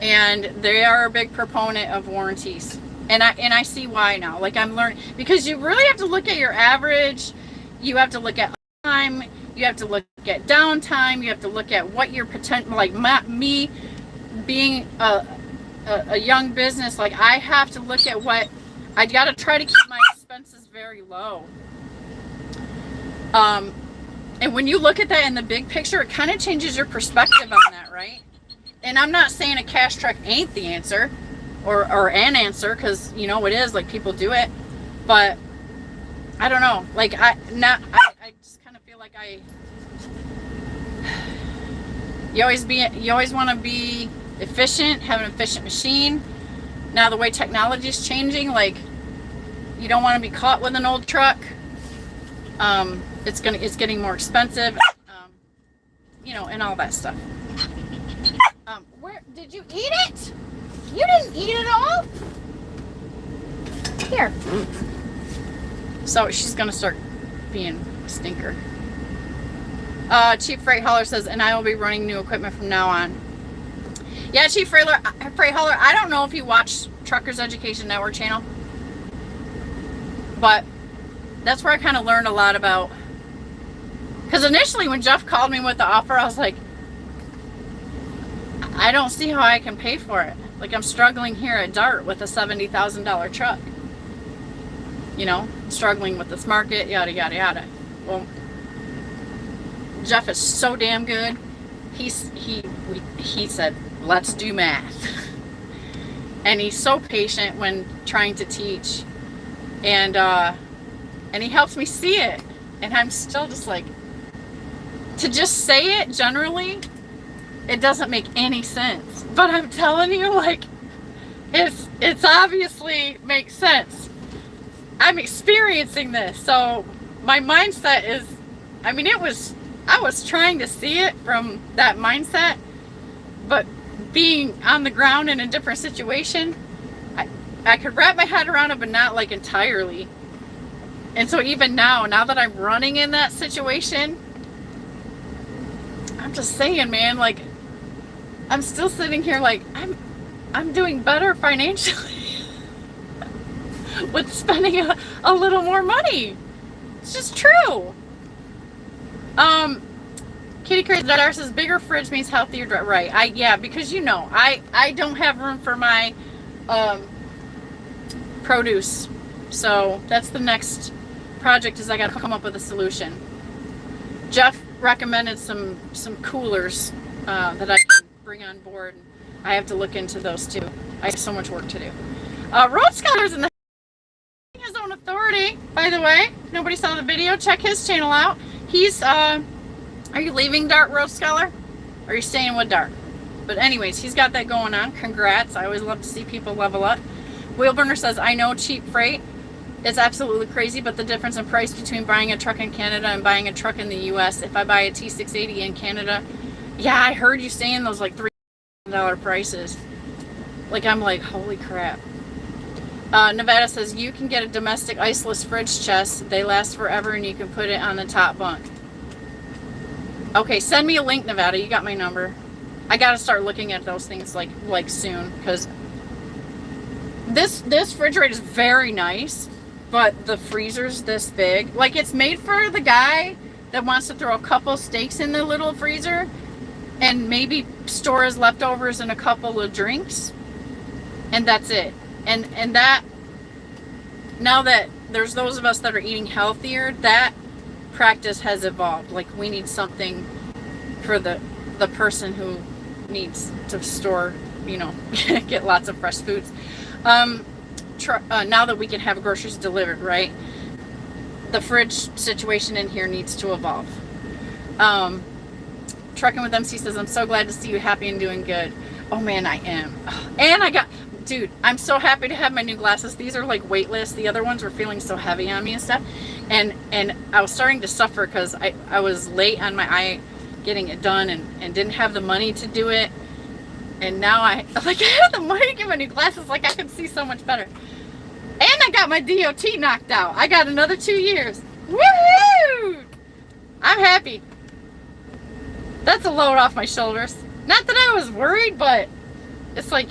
and they are a big proponent of warranties, and I see why now. Like, I'm learning, because you really have to look at your average, you have to look at time, you have to look at downtime, you have to look at what your potential, like me being a young business, like I have to look at what I got to try to keep my expenses very low. And when you look at that in the big picture, it kind of changes your perspective on that, right? And I'm not saying a cash truck ain't the answer, or an answer, because you know it is, like people do it, but I don't know. Like I just kind of feel like you always want to be efficient, have an efficient machine. Now the way technology is changing, like you don't want to be caught with an old truck. It's getting more expensive, you know, and all that stuff. Where did you eat it? You didn't eat it all. Here. So she's gonna start being a stinker. Chief Freight Hauler says, and I will be running new equipment from now on. Yeah, Chief Freight Hauler, I don't know if you watch Truckers Education Network channel, but that's where I kind of learned a lot about, because initially when Jeff called me with the offer, I was like, I don't see how I can pay for it. Like, I'm struggling here at Dart with a $70,000 truck. You know, struggling with this market, yada, yada, yada. Well, Jeff is so damn good. He said, let's do math. And he's so patient when trying to teach. And he helps me see it. And I'm still just like, to just say it generally, it doesn't make any sense. But I'm telling you, like, it's obviously makes sense. I'm experiencing this. So my mindset is, I mean, I was trying to see it from that mindset, but being on the ground in a different situation, I could wrap my head around it, but not like entirely. And so even now that I'm running in that situation, I'm just saying, man, like, I'm still sitting here like, I'm doing better financially with spending a little more money. It's just true. Kitty Crazy Dar says, bigger fridge means healthier, right? Yeah, because you know, I don't have room for my produce. So that's the next project, is I got to come up with a solution. Jeff recommended some coolers that I can bring on board. I have to look into those too. I have so much work to do. Road Scholar's in the his own authority, by the way. If nobody saw the video, check his channel out. He's are you leaving Dart, Road Scholar? Or are you staying with Dart? But anyways, he's got that going on. Congrats. I always love to see people level up. Wheelburner says, I know cheap freight. It's absolutely crazy, but the difference in price between buying a truck in Canada and buying a truck in the US, if I buy a T680 in Canada, yeah, I heard you saying those like $3,000 prices. Like, I'm like, holy crap. Nevada says, you can get a domestic iceless fridge chest. They last forever and you can put it on the top bunk. Okay, send me a link, Nevada. You got my number. I got to start looking at those things like soon, because this refrigerator is very nice, but the freezer's this big. Like, it's made for the guy that wants to throw a couple steaks in the little freezer and maybe store his leftovers and a couple of drinks, and that's it. And that, now that there's those of us that are eating healthier, that practice has evolved. Like, we need something for the person who needs to store get lots of fresh foods. Now that we can have groceries delivered, right? The fridge situation in here needs to evolve. Trucking with MC says, I'm so glad to see you happy and doing good. Oh man, I am. And dude, I'm so happy to have my new glasses. These are like weightless. The other ones were feeling so heavy on me and stuff. And I was starting to suffer because I was late on my eye getting it done and didn't have the money to do it. And now I have the money to get my new glasses. Like, I can see so much better. And I got my DOT knocked out. I got another 2 years. Woohoo! I'm happy. That's a load off my shoulders. Not that I was worried, but it's like,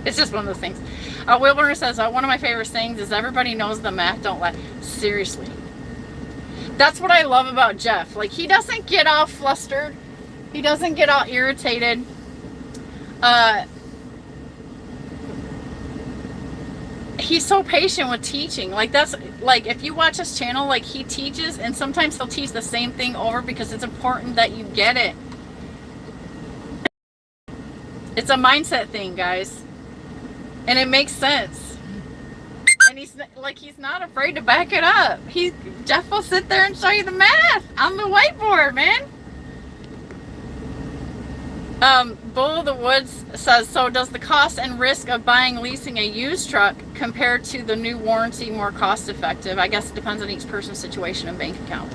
it's just one of those things. Wilburner says, one of my favorite things is everybody knows the math don't lie. Seriously. That's what I love about Jeff. Like, he doesn't get all flustered. He doesn't get all irritated. He's so patient with teaching. Like, that's like, if you watch his channel, like, he teaches, and sometimes he'll teach the same thing over because it's important that you get it. It's a mindset thing, guys, and it makes sense. And he's not afraid to back it up. Jeff will sit there and show you the math on the whiteboard, man. Bull of the Woods says, so does the cost and risk of leasing a used truck compared to the new warranty more cost effective? I guess it depends on each person's situation and bank account.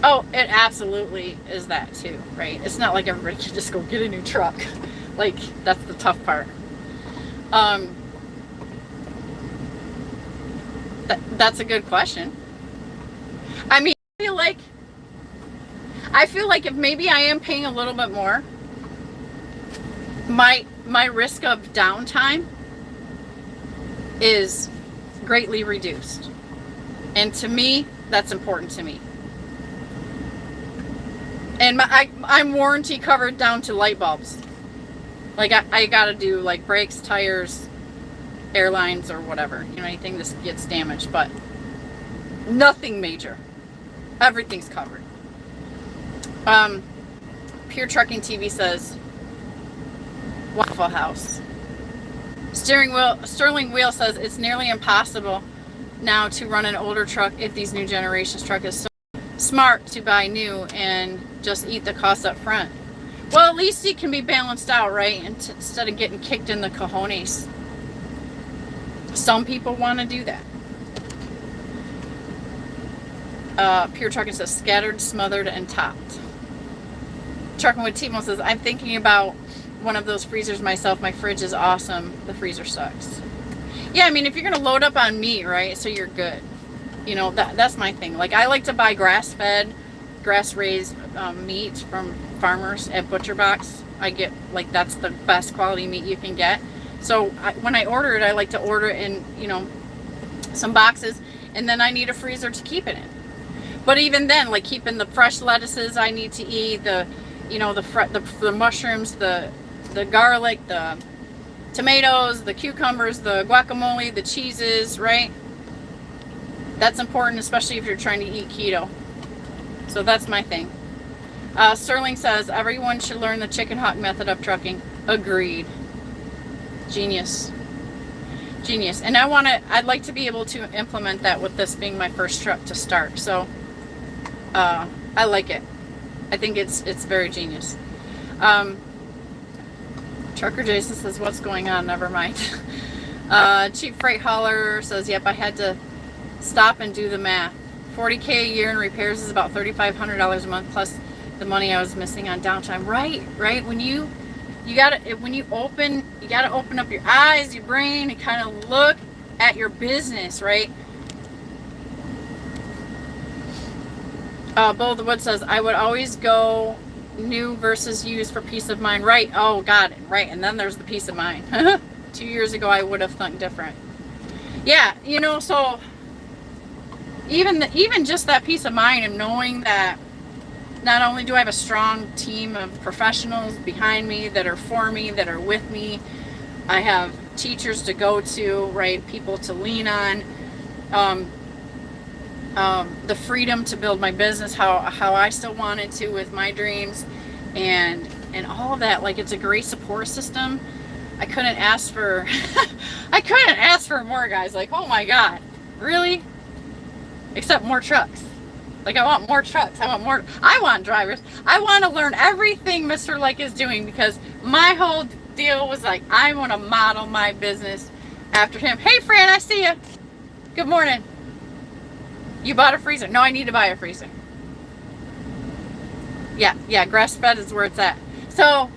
Oh, it absolutely is that too, right? It's not like everybody can just go get a new truck. Like, that's the tough part. That's a good question. I mean, I feel like if maybe I am paying a little bit more, my risk of downtime is greatly reduced. And to me, that's important to me. And I'm warranty covered down to light bulbs. Like, I gotta do like brakes, tires, airlines, or whatever, anything that gets damaged, but nothing major. Everything's covered. Pure Trucking TV says, Waffle House. Sterling Wheel says, it's nearly impossible now to run an older truck if these new generations truck is so smart to buy new and just eat the cost up front. Well, at least it can be balanced out, right? Instead of getting kicked in the cojones. Some people want to do that. Pure Trucking says, scattered, smothered, and topped. Trucking with Timo says, I'm thinking about one of those freezers myself. My fridge is awesome. The freezer sucks. Yeah, I mean, if you're going to load up on meat, right, so you're good. That's my thing. Like, I like to buy grass-fed, grass-raised meat from farmers at Butcher Box. I get, like, that's the best quality meat you can get. So when I order it, I like to order it in, some boxes, and then I need a freezer to keep it in. But even then, like, keeping the fresh lettuces I need to eat, the mushrooms, the garlic, the tomatoes, the cucumbers, the guacamole, the cheeses, right? That's important, especially if you're trying to eat keto. So that's my thing. Sterling says, everyone should learn the chicken hawk method of trucking. Agreed. Genius. And I'd like to be able to implement that with this being my first truck to start. So I like it. I think it's very genius. Trucker Jason says, what's going on? Never mind. Cheap Freight Hauler says, yep, I had to stop and do the math. $40K a year in repairs is about $3,500 a month plus the money I was missing on downtime. Right. When you gotta open up your eyes, your brain, and kind of look at your business, right? Bull of the Wood says, I would always go new versus used for peace of mind. Right. Oh, got it. Right. And then there's the peace of mind. 2 years ago, I would have thought different. Yeah. So even just that peace of mind of knowing that not only do I have a strong team of professionals behind me that are for me, that are with me, I have teachers to go to, right? People to lean on. The freedom to build my business how I still wanted to with my dreams, and and all of that. Like, it's a great support system. I couldn't ask for I couldn't ask for more, guys. Like, oh my God, really? Except more trucks. Like, I want more trucks. I want drivers. I want to learn everything Mr. Like is doing, because my whole deal was like, I want to model my business after him. Hey, Fran, I see you. Good morning. You bought a freezer? No, I need to buy a freezer. Yeah, grass-fed is where it's at. So,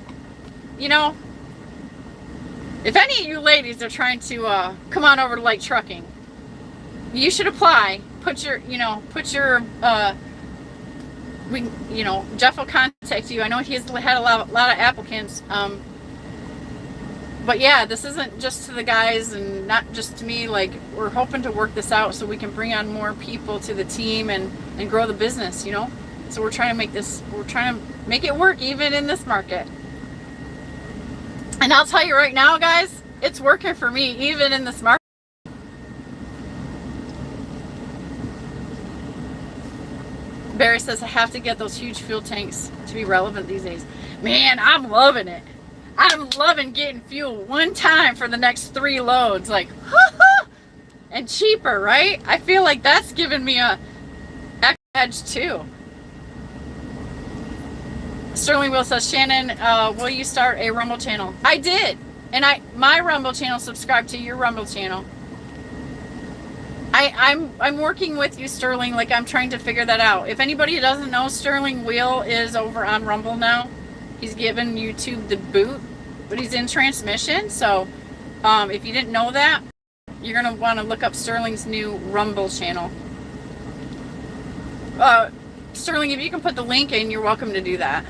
you know, if any of you ladies are trying to come on over to Like Trucking, you should apply. Jeff will contact you. I know he's had a lot of applicants. But yeah, this isn't just to the guys and not just to me. Like, we're hoping to work this out so we can bring on more people to the team and grow the business, you know? So we're trying to make it work even in this market. And I'll tell you right now, guys, it's working for me even in this market. Barry says, I have to get those huge fuel tanks to be relevant these days. Man, I'm loving it. I'm loving getting fuel one time for the next 3 loads. Like, and cheaper, right? I feel like that's giving me a extra edge too. Sterling Will says, Shannon, will you start a Rumble channel? I did. And my Rumble channel subscribed to your Rumble channel. I'm working with you, Sterling. Like, I'm trying to figure that out. If anybody doesn't know, Sterling Wheel is over on Rumble now. He's given YouTube the boot, but he's in transmission. So if you didn't know that, you're going to want to look up Sterling's new Rumble channel. Sterling, if you can put the link in, you're welcome to do that.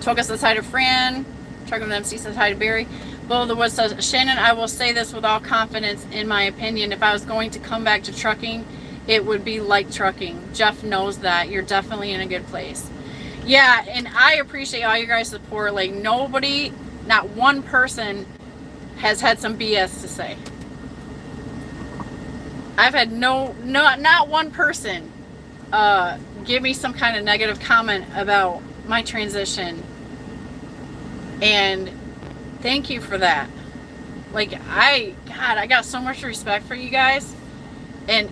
Toga says hi to Fran. Trucking with MC says hi to Barry. Below the Woods says, Shannon, I will say this with all confidence, in my opinion. If I was going to come back to trucking, it would be Like Trucking. Jeff knows that. You're definitely in a good place. Yeah, and I appreciate all your guys' support. Like, nobody, not one person has had some BS to say. I've had not one person give me some kind of negative comment about my transition. And thank you for that. Like, I got so much respect for you guys. And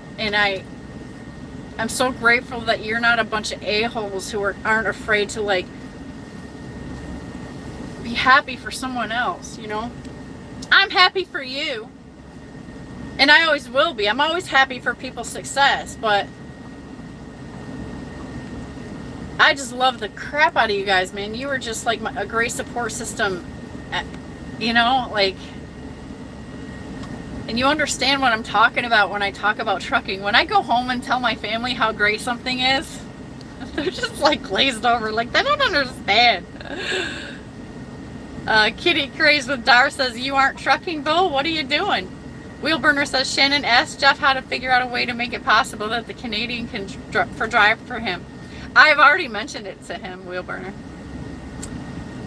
I'm so grateful that you're not a bunch of a-holes who aren't afraid to, like, be happy for someone else, you know? I'm happy for you. And I always will be. I'm always happy for people's success. But I just love the crap out of you guys, man. You were just like a great support system, you know, like, and you understand what I'm talking about when I talk about trucking. When I go home and tell my family how great something is, they're just like glazed over, like they don't understand. Kitty Craze with Dar says, you aren't trucking, Bill? What are you doing? Wheelburner says, Shannon asked Jeff how to figure out a way to make it possible that the Canadian can drive for him. I've already mentioned it to him, Wheelburner.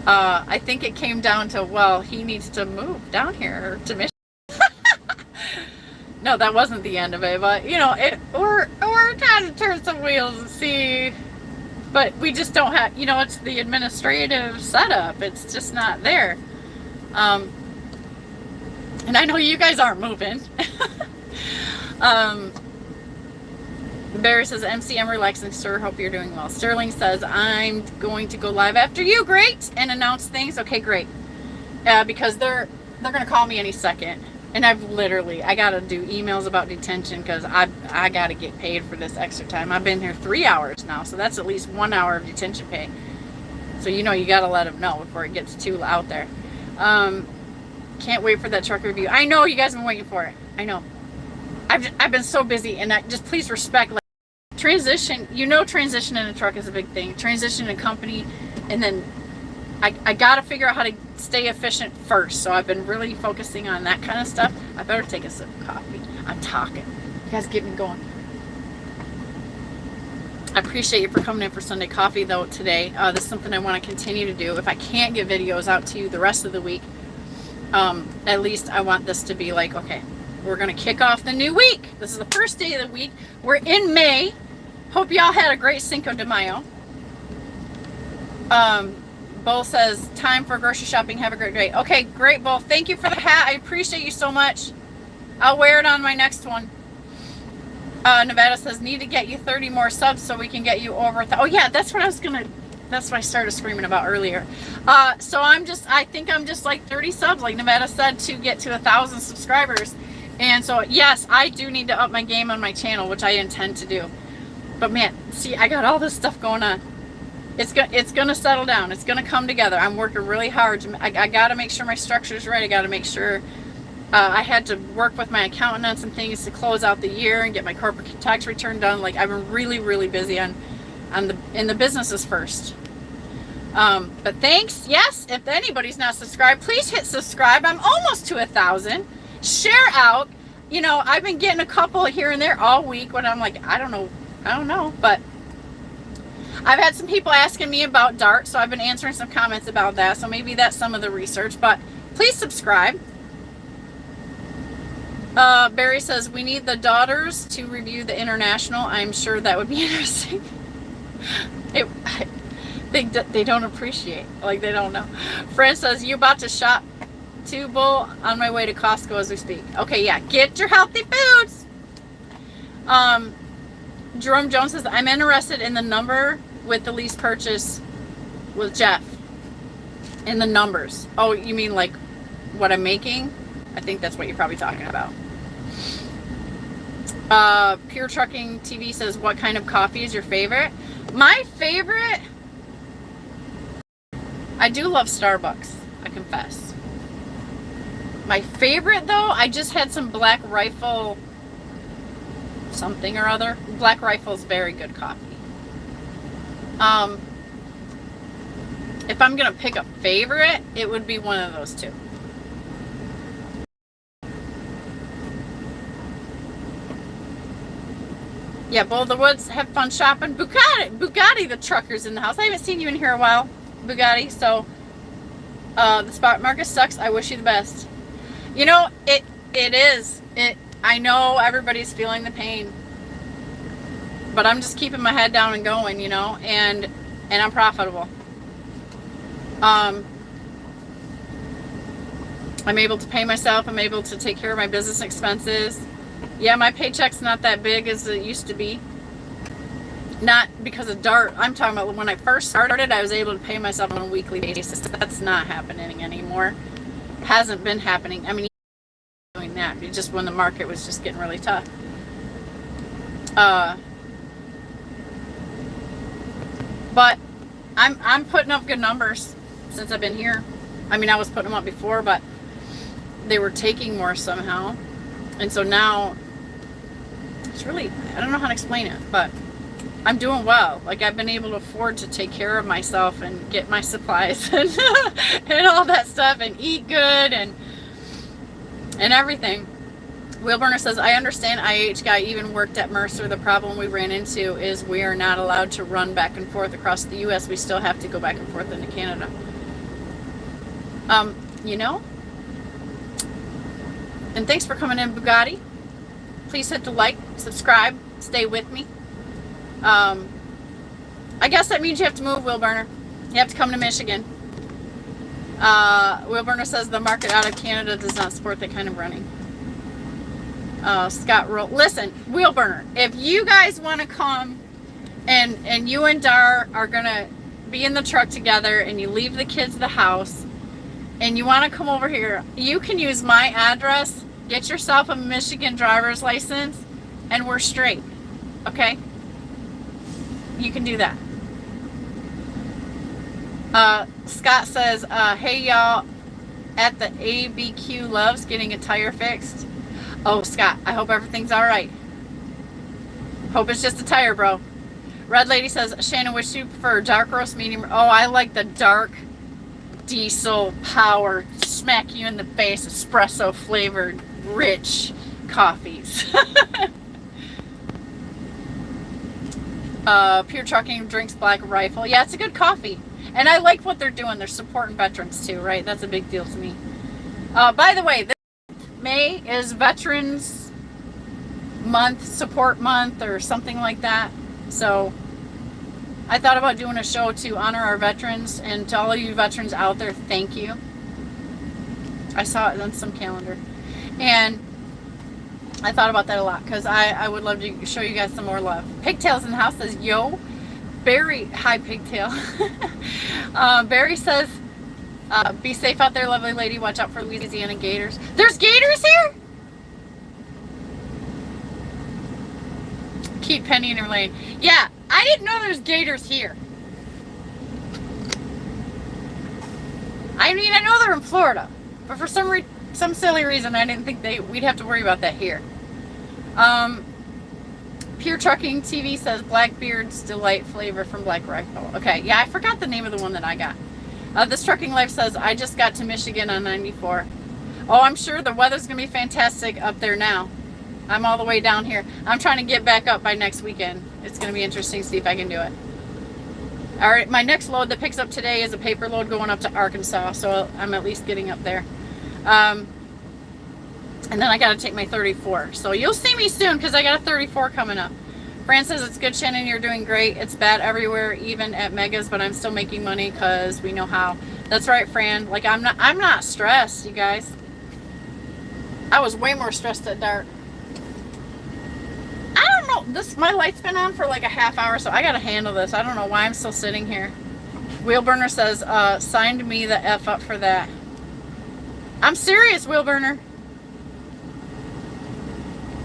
I think it came down to, well, he needs to move down here to Michigan. No, that wasn't the end of it, but, you know, we're trying to turn some wheels and see, but we just don't have, you know, it's the administrative setup. It's just not there. And I know you guys aren't moving. Barry says, MC, I'm relaxing, sir. Hope you're doing well. Sterling says, I'm going to go live after you. Great. And announce things. Okay, great. Because they're going to call me any second. And I got to do emails about detention because I got to get paid for this extra time. I've been here 3 hours now, so that's at least 1 hour of detention pay. So, you know, you got to let them know before it gets too out there. Can't wait for that truck review. I know you guys have been waiting for it. I know. I've been so busy, and just please respect, like, transition. You know, transition in a truck is a big thing. Transition in a company, and then I got to figure out how to stay efficient first. So I've been really focusing on that kind of stuff. I better take a sip of coffee. I'm talking. You guys get me going. I appreciate you for coming in for Sunday coffee, though, today. This is something I want to continue to do. If I can't get videos out to you the rest of the week, at least I want this to be like, okay, we're going to kick off the new week. This is the first day of the week. We're in May. Hope y'all had a great Cinco de Mayo. Bull says, time for grocery shopping. Have a great day. Okay, great, Bull. Thank you for the hat. I appreciate you so much. I'll wear it on my next one. Nevada says, need to get you 30 more subs so we can get you over. Oh, yeah, that's what I was going to, that's what I started screaming about earlier. So I think I'm just like 30 subs, like Nevada said, to get to 1,000 subscribers. And so, yes, I do need to up my game on my channel, which I intend to do. But man, see, I got all this stuff going on. It's gonna settle down. It's gonna come together. I'm working really hard. I got to make sure my structure is right. I got to make sure. I had to work with my accountant on some things to close out the year and get my corporate tax return done. Like, I've been really, really busy in the businesses first. But thanks. Yes, if anybody's not subscribed, please hit subscribe. I'm almost to 1,000. Share out. You know, I've been getting a couple here and there all week when I'm like, I don't know, but I've had some people asking me about Dart, so I've been answering some comments about that. So maybe that's some of the research, but please subscribe. Barry says, we need the daughters to review the international. I'm sure that would be interesting. They don't appreciate, like they don't know. Fran says, you about to shop too, Bull? On my way to Costco as we speak. Okay, yeah, get your healthy foods. Jerome Jones says, I'm interested in the number with the lease purchase with Jeff. In the numbers. Oh, you mean like what I'm making? I think that's what you're probably talking about. Pure Trucking TV says, what kind of coffee is your favorite? My favorite, I do love Starbucks, I confess. My favorite though, I just had some Black Rifle something or other. Black Rifle's very good coffee. If I'm gonna pick a favorite, it would be one of those two. Yeah, Bull of the Woods, have fun shopping. Bugatti, the trucker's in the house. I haven't seen you in here a while, Bugatti. So, the spot market sucks. I wish you the best. You know, it is. I know everybody's feeling the pain, but I'm just keeping my head down and going, you know, and I'm profitable. I'm able to pay myself. I'm able to take care of my business expenses. Yeah, my paycheck's not that big as it used to be. Not because of Dart. I'm talking about when I first started, I was able to pay myself on a weekly basis. That's not happening anymore. Hasn't been happening. I mean, doing that. It's just when the market was just getting really tough. But I'm putting up good numbers since I've been here. I mean, I was putting them up before, but they were taking more somehow. And so now, it's really, I don't know how to explain it, but I'm doing well. Like, I've been able to afford to take care of myself and get my supplies and, and all that stuff and eat good and everything. Wheelburner says, I understand IH guy even worked at Mercer. The problem we ran into is we are not allowed to run back and forth across the U.S. We still have to go back and forth into Canada. You know? And thanks for coming in, Bugatti. Please hit the like, subscribe, stay with me. I guess that means you have to move, Wheelburner. You have to come to Michigan. Wheelburner says the market out of Canada does not support that kind of running. Scott Roll. Listen, Wheelburner, if you guys want to come and you and Dar are going to be in the truck together and you leave the kids at the house and you want to come over here, you can use my address, get yourself a Michigan driver's license, and we're straight. Okay? You can do that. Scott says, hey y'all, at the ABQ loves getting a tire fixed. Oh, Scott, I hope everything's all right. Hope it's just a tire, bro. Red Lady says, Shannon, which do you prefer, dark roast, medium? Oh, I like the dark diesel power, smack you in the face, espresso flavored, rich coffees. Pure Trucking drinks Black Rifle. Yeah, it's a good coffee. And I like what they're doing. They're supporting veterans too, right? That's a big deal to me. By the way, this May is Veterans Month, Support Month, or something like that. So, I thought about doing a show to honor our veterans, and to all of you veterans out there, thank you. I saw it on some calendar, and I thought about that a lot because I would love to show you guys some more love. Pigtails in the house says, yo. Barry, hi Pigtail. Barry says, be safe out there, lovely lady. Watch out for Louisiana gators. There's gators here? Keep Penny in her lane. Yeah, I didn't know there's gators here. I mean, I know they're in Florida, but for some silly reason, I didn't think we'd have to worry about that here. Pure Trucking TV says Blackbeard's Delight flavor from Black Rifle. Okay, yeah, I forgot the name of the one that I got. This Trucking Life says, I just got to Michigan on 94. Oh, I'm sure the weather's going to be fantastic up there now. I'm all the way down here. I'm trying to get back up by next weekend. It's going to be interesting to see if I can do it. All right, my next load that picks up today is a paper load going up to Arkansas, so I'm at least getting up there. And then I got to take my 34. So you'll see me soon because I got a 34 coming up. Fran says, it's good, Shannon. You're doing great. It's bad everywhere, even at Megas, but I'm still making money because we know how. That's right, Fran. Like, I'm not stressed, you guys. I was way more stressed at dark. I don't know. My light's been on for like a half hour, so I got to handle this. I don't know why I'm still sitting here. Wheelburner says, signed me the F up for that. I'm serious, Wheelburner.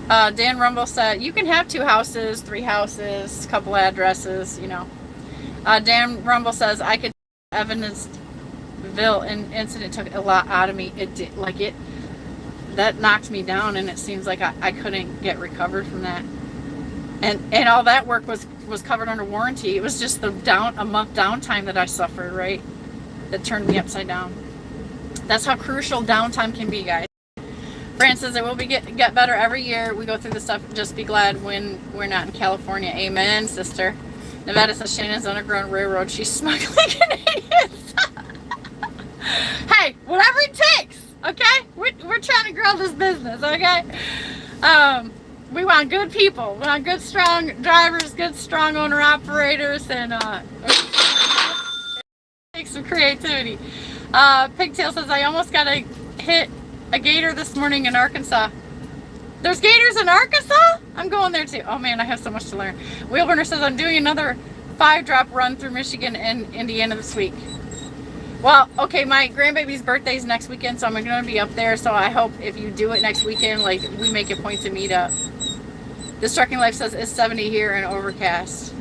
Dan Rumble said, you can have 2 houses, 3 houses, couple addresses, you know. Dan Rumble says, I could Evansville incident took a lot out of me. It did, like that knocked me down, and it seems like I couldn't get recovered from that. And all that work was covered under warranty. It was just a month downtime that I suffered, right? That turned me upside down. That's how crucial downtime can be, guys. Fran says, it will get better every year. We go through this stuff. Just be glad when we're not in California. Amen, sister. Nevada says, Shannon's Underground Railroad. She's smuggling Canadians. Hey, whatever it takes, okay? We're trying to grow this business, okay? We want good people. We want good, strong drivers, good, strong owner-operators, and take some creativity. Pigtail says, I almost got to hit a gator this morning in Arkansas. There's gators in Arkansas? I'm going there too. Oh man, I have so much to learn. Wheelburner says, I'm doing another 5-drop run through Michigan and Indiana this week. Well, okay, my grandbaby's birthday is next weekend, so I'm going to be up there. So I hope if you do it next weekend, like, we make a point to meet up. This Trucking Life says it's 70 here and overcast.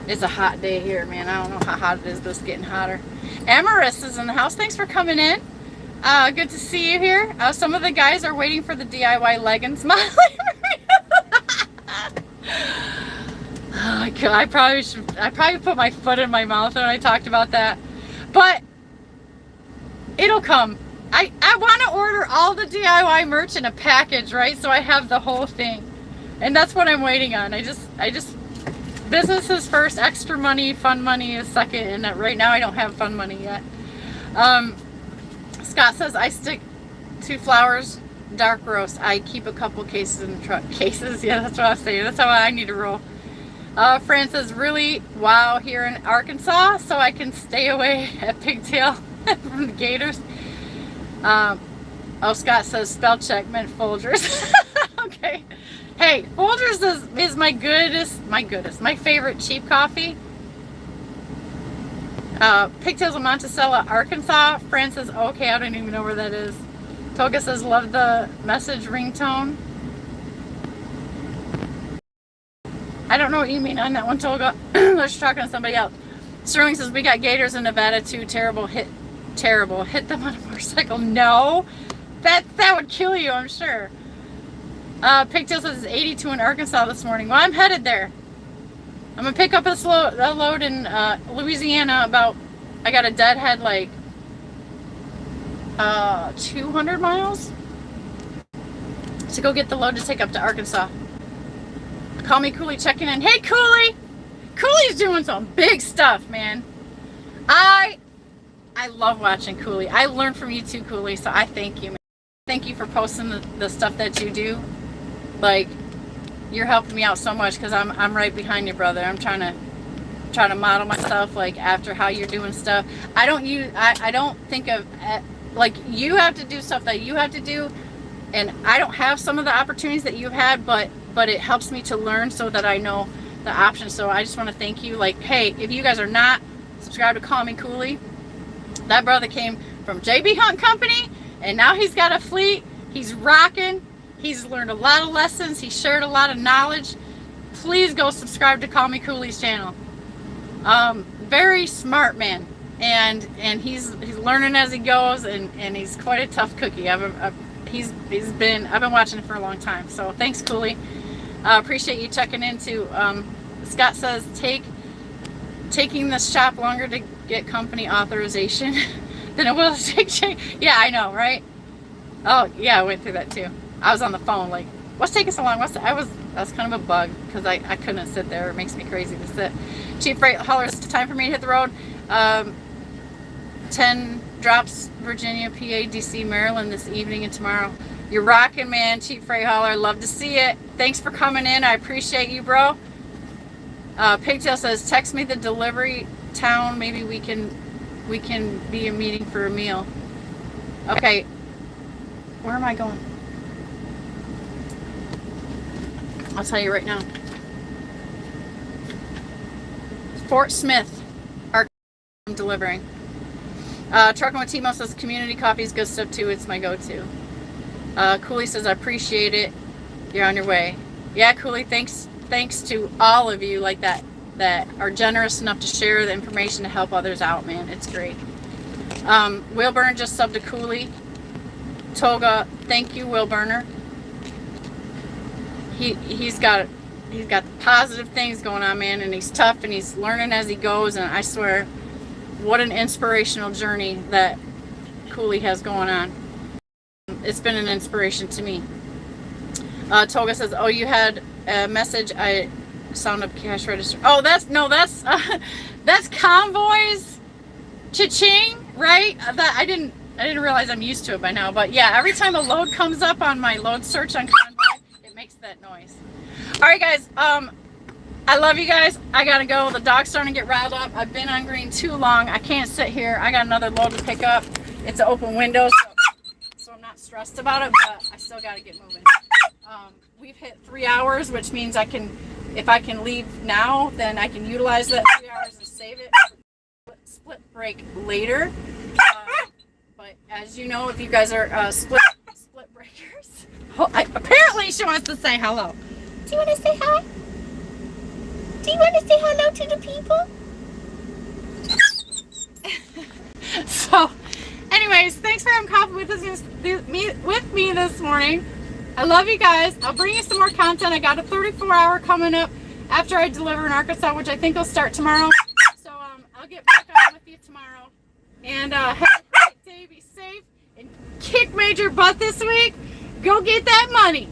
It's a hot day here, man. I don't know how hot it is, but it's getting hotter. Amaris is in the house. Thanks for coming in. Good to see you here. Some of the guys are waiting for the DIY leggings model. I probably put my foot in my mouth when I talked about that. But it'll come. I want to order all the DIY merch in a package, right? So I have the whole thing. And that's what I'm waiting on. I just business is first, extra money, fun money is second, and right now I don't have fun money yet. Scott says, I stick to flowers, dark roast. I keep a couple cases in the truck. Cases? Yeah, that's what I was saying. That's how I need to roll. Fran says, really? Wow, here in Arkansas, so I can stay away at Pigtail from the gators. Scott says, spell check meant Folgers. Okay. Hey, Folgers is my favorite cheap coffee. Pigtails of Monticello, Arkansas. Fran says, okay, I don't even know where that is. Toga says, love the message ringtone. I don't know what you mean on that one, Toga. Let's talk to somebody else. Sterling says, we got gators in Nevada too. Terrible. Hit them on a motorcycle. No. That would kill you, I'm sure. Pigtail says, it's 82 in Arkansas this morning. Well, I'm headed there. I'm going to pick up a load in Louisiana I got a deadhead like 200 miles to go get the load to take up to Arkansas. Call me Cooley checking in. Hey, Cooley! Cooley's doing some big stuff, man. I love watching Cooley. I learned from you too, Cooley, so I thank you, man. Thank you for posting the stuff that you do. Like, you're helping me out so much because I'm right behind you, brother. I'm trying to try to model myself like after how you're doing stuff. I don't think of like you have to do stuff that you have to do, and I don't have some of the opportunities that you've had, but it helps me to learn so that I know the options. So I just want to thank you. Like, hey, if you guys are not subscribed to Call Me Cooley, that brother came from JB Hunt Company, and now he's got a fleet. He's rocking. He's learned a lot of lessons. He shared a lot of knowledge. Please go subscribe to Call Me Cooley's channel. Very smart man, and he's learning as he goes, and he's quite a tough cookie. I've been watching it for a long time. So thanks, Cooley. Appreciate you checking into. Scott says taking this shop longer to get company authorization than it will take. Yeah, I know, right? Oh yeah, I went through that too. I was on the phone like, what's taking so long? I was kind of a bug because I couldn't sit there. It makes me crazy to sit. Chief Freight Hauler, it's time for me to hit the road. 10 drops Virginia, PA, DC, Maryland this evening and tomorrow. You're rocking, man. Chief Freight Hauler, love to see it. Thanks for coming in. I appreciate you, bro. Pigtail says, text me the delivery town. Maybe we can be a meeting for a meal. Okay. Where am I going? I'll tell you right now. Fort Smith, I'm delivering. Trucking with Timo says community coffee is good stuff too. It's my go-to. Cooley says I appreciate it. You're on your way. Yeah, Cooley. Thanks to all of you like that are generous enough to share the information to help others out. Man, it's great. Wilburn just subbed to Cooley. Toga, thank you, Wilburner. He's got positive things going on, man, and he's tough and he's learning as he goes, and I swear, what an inspirational journey that Cooley has going on. It's been an inspiration to me. Toga says, oh, you had a message. I sound up cash register. Oh, that's Convoy's cha-ching, right? That I didn't realize I'm used to it by now, but yeah, every time a load comes up on my load search on Convoy, it makes that noise. All right, guys. I love you guys. I gotta go. The dog's starting to get riled up. I've been on green too long. I can't sit here. I got another load to pick up. It's an open window, so I'm not stressed about it, but I still gotta get moving. We've hit 3 hours, which means if I can leave now, then I can utilize that 3 hours and save it. Split break later. But as you know, if you guys are split breakers, apparently she wants to say hello. Do you want to say hi? Do you want to say hello to the people? So, anyways, thanks for having coffee with me this morning. I love you guys. I'll bring you some more content. I got a 34-hour coming up after I deliver in Arkansas, which I think will start tomorrow. So I'll get back on with you tomorrow. And have a great day. Be safe and kick major butt this week. Go get that money.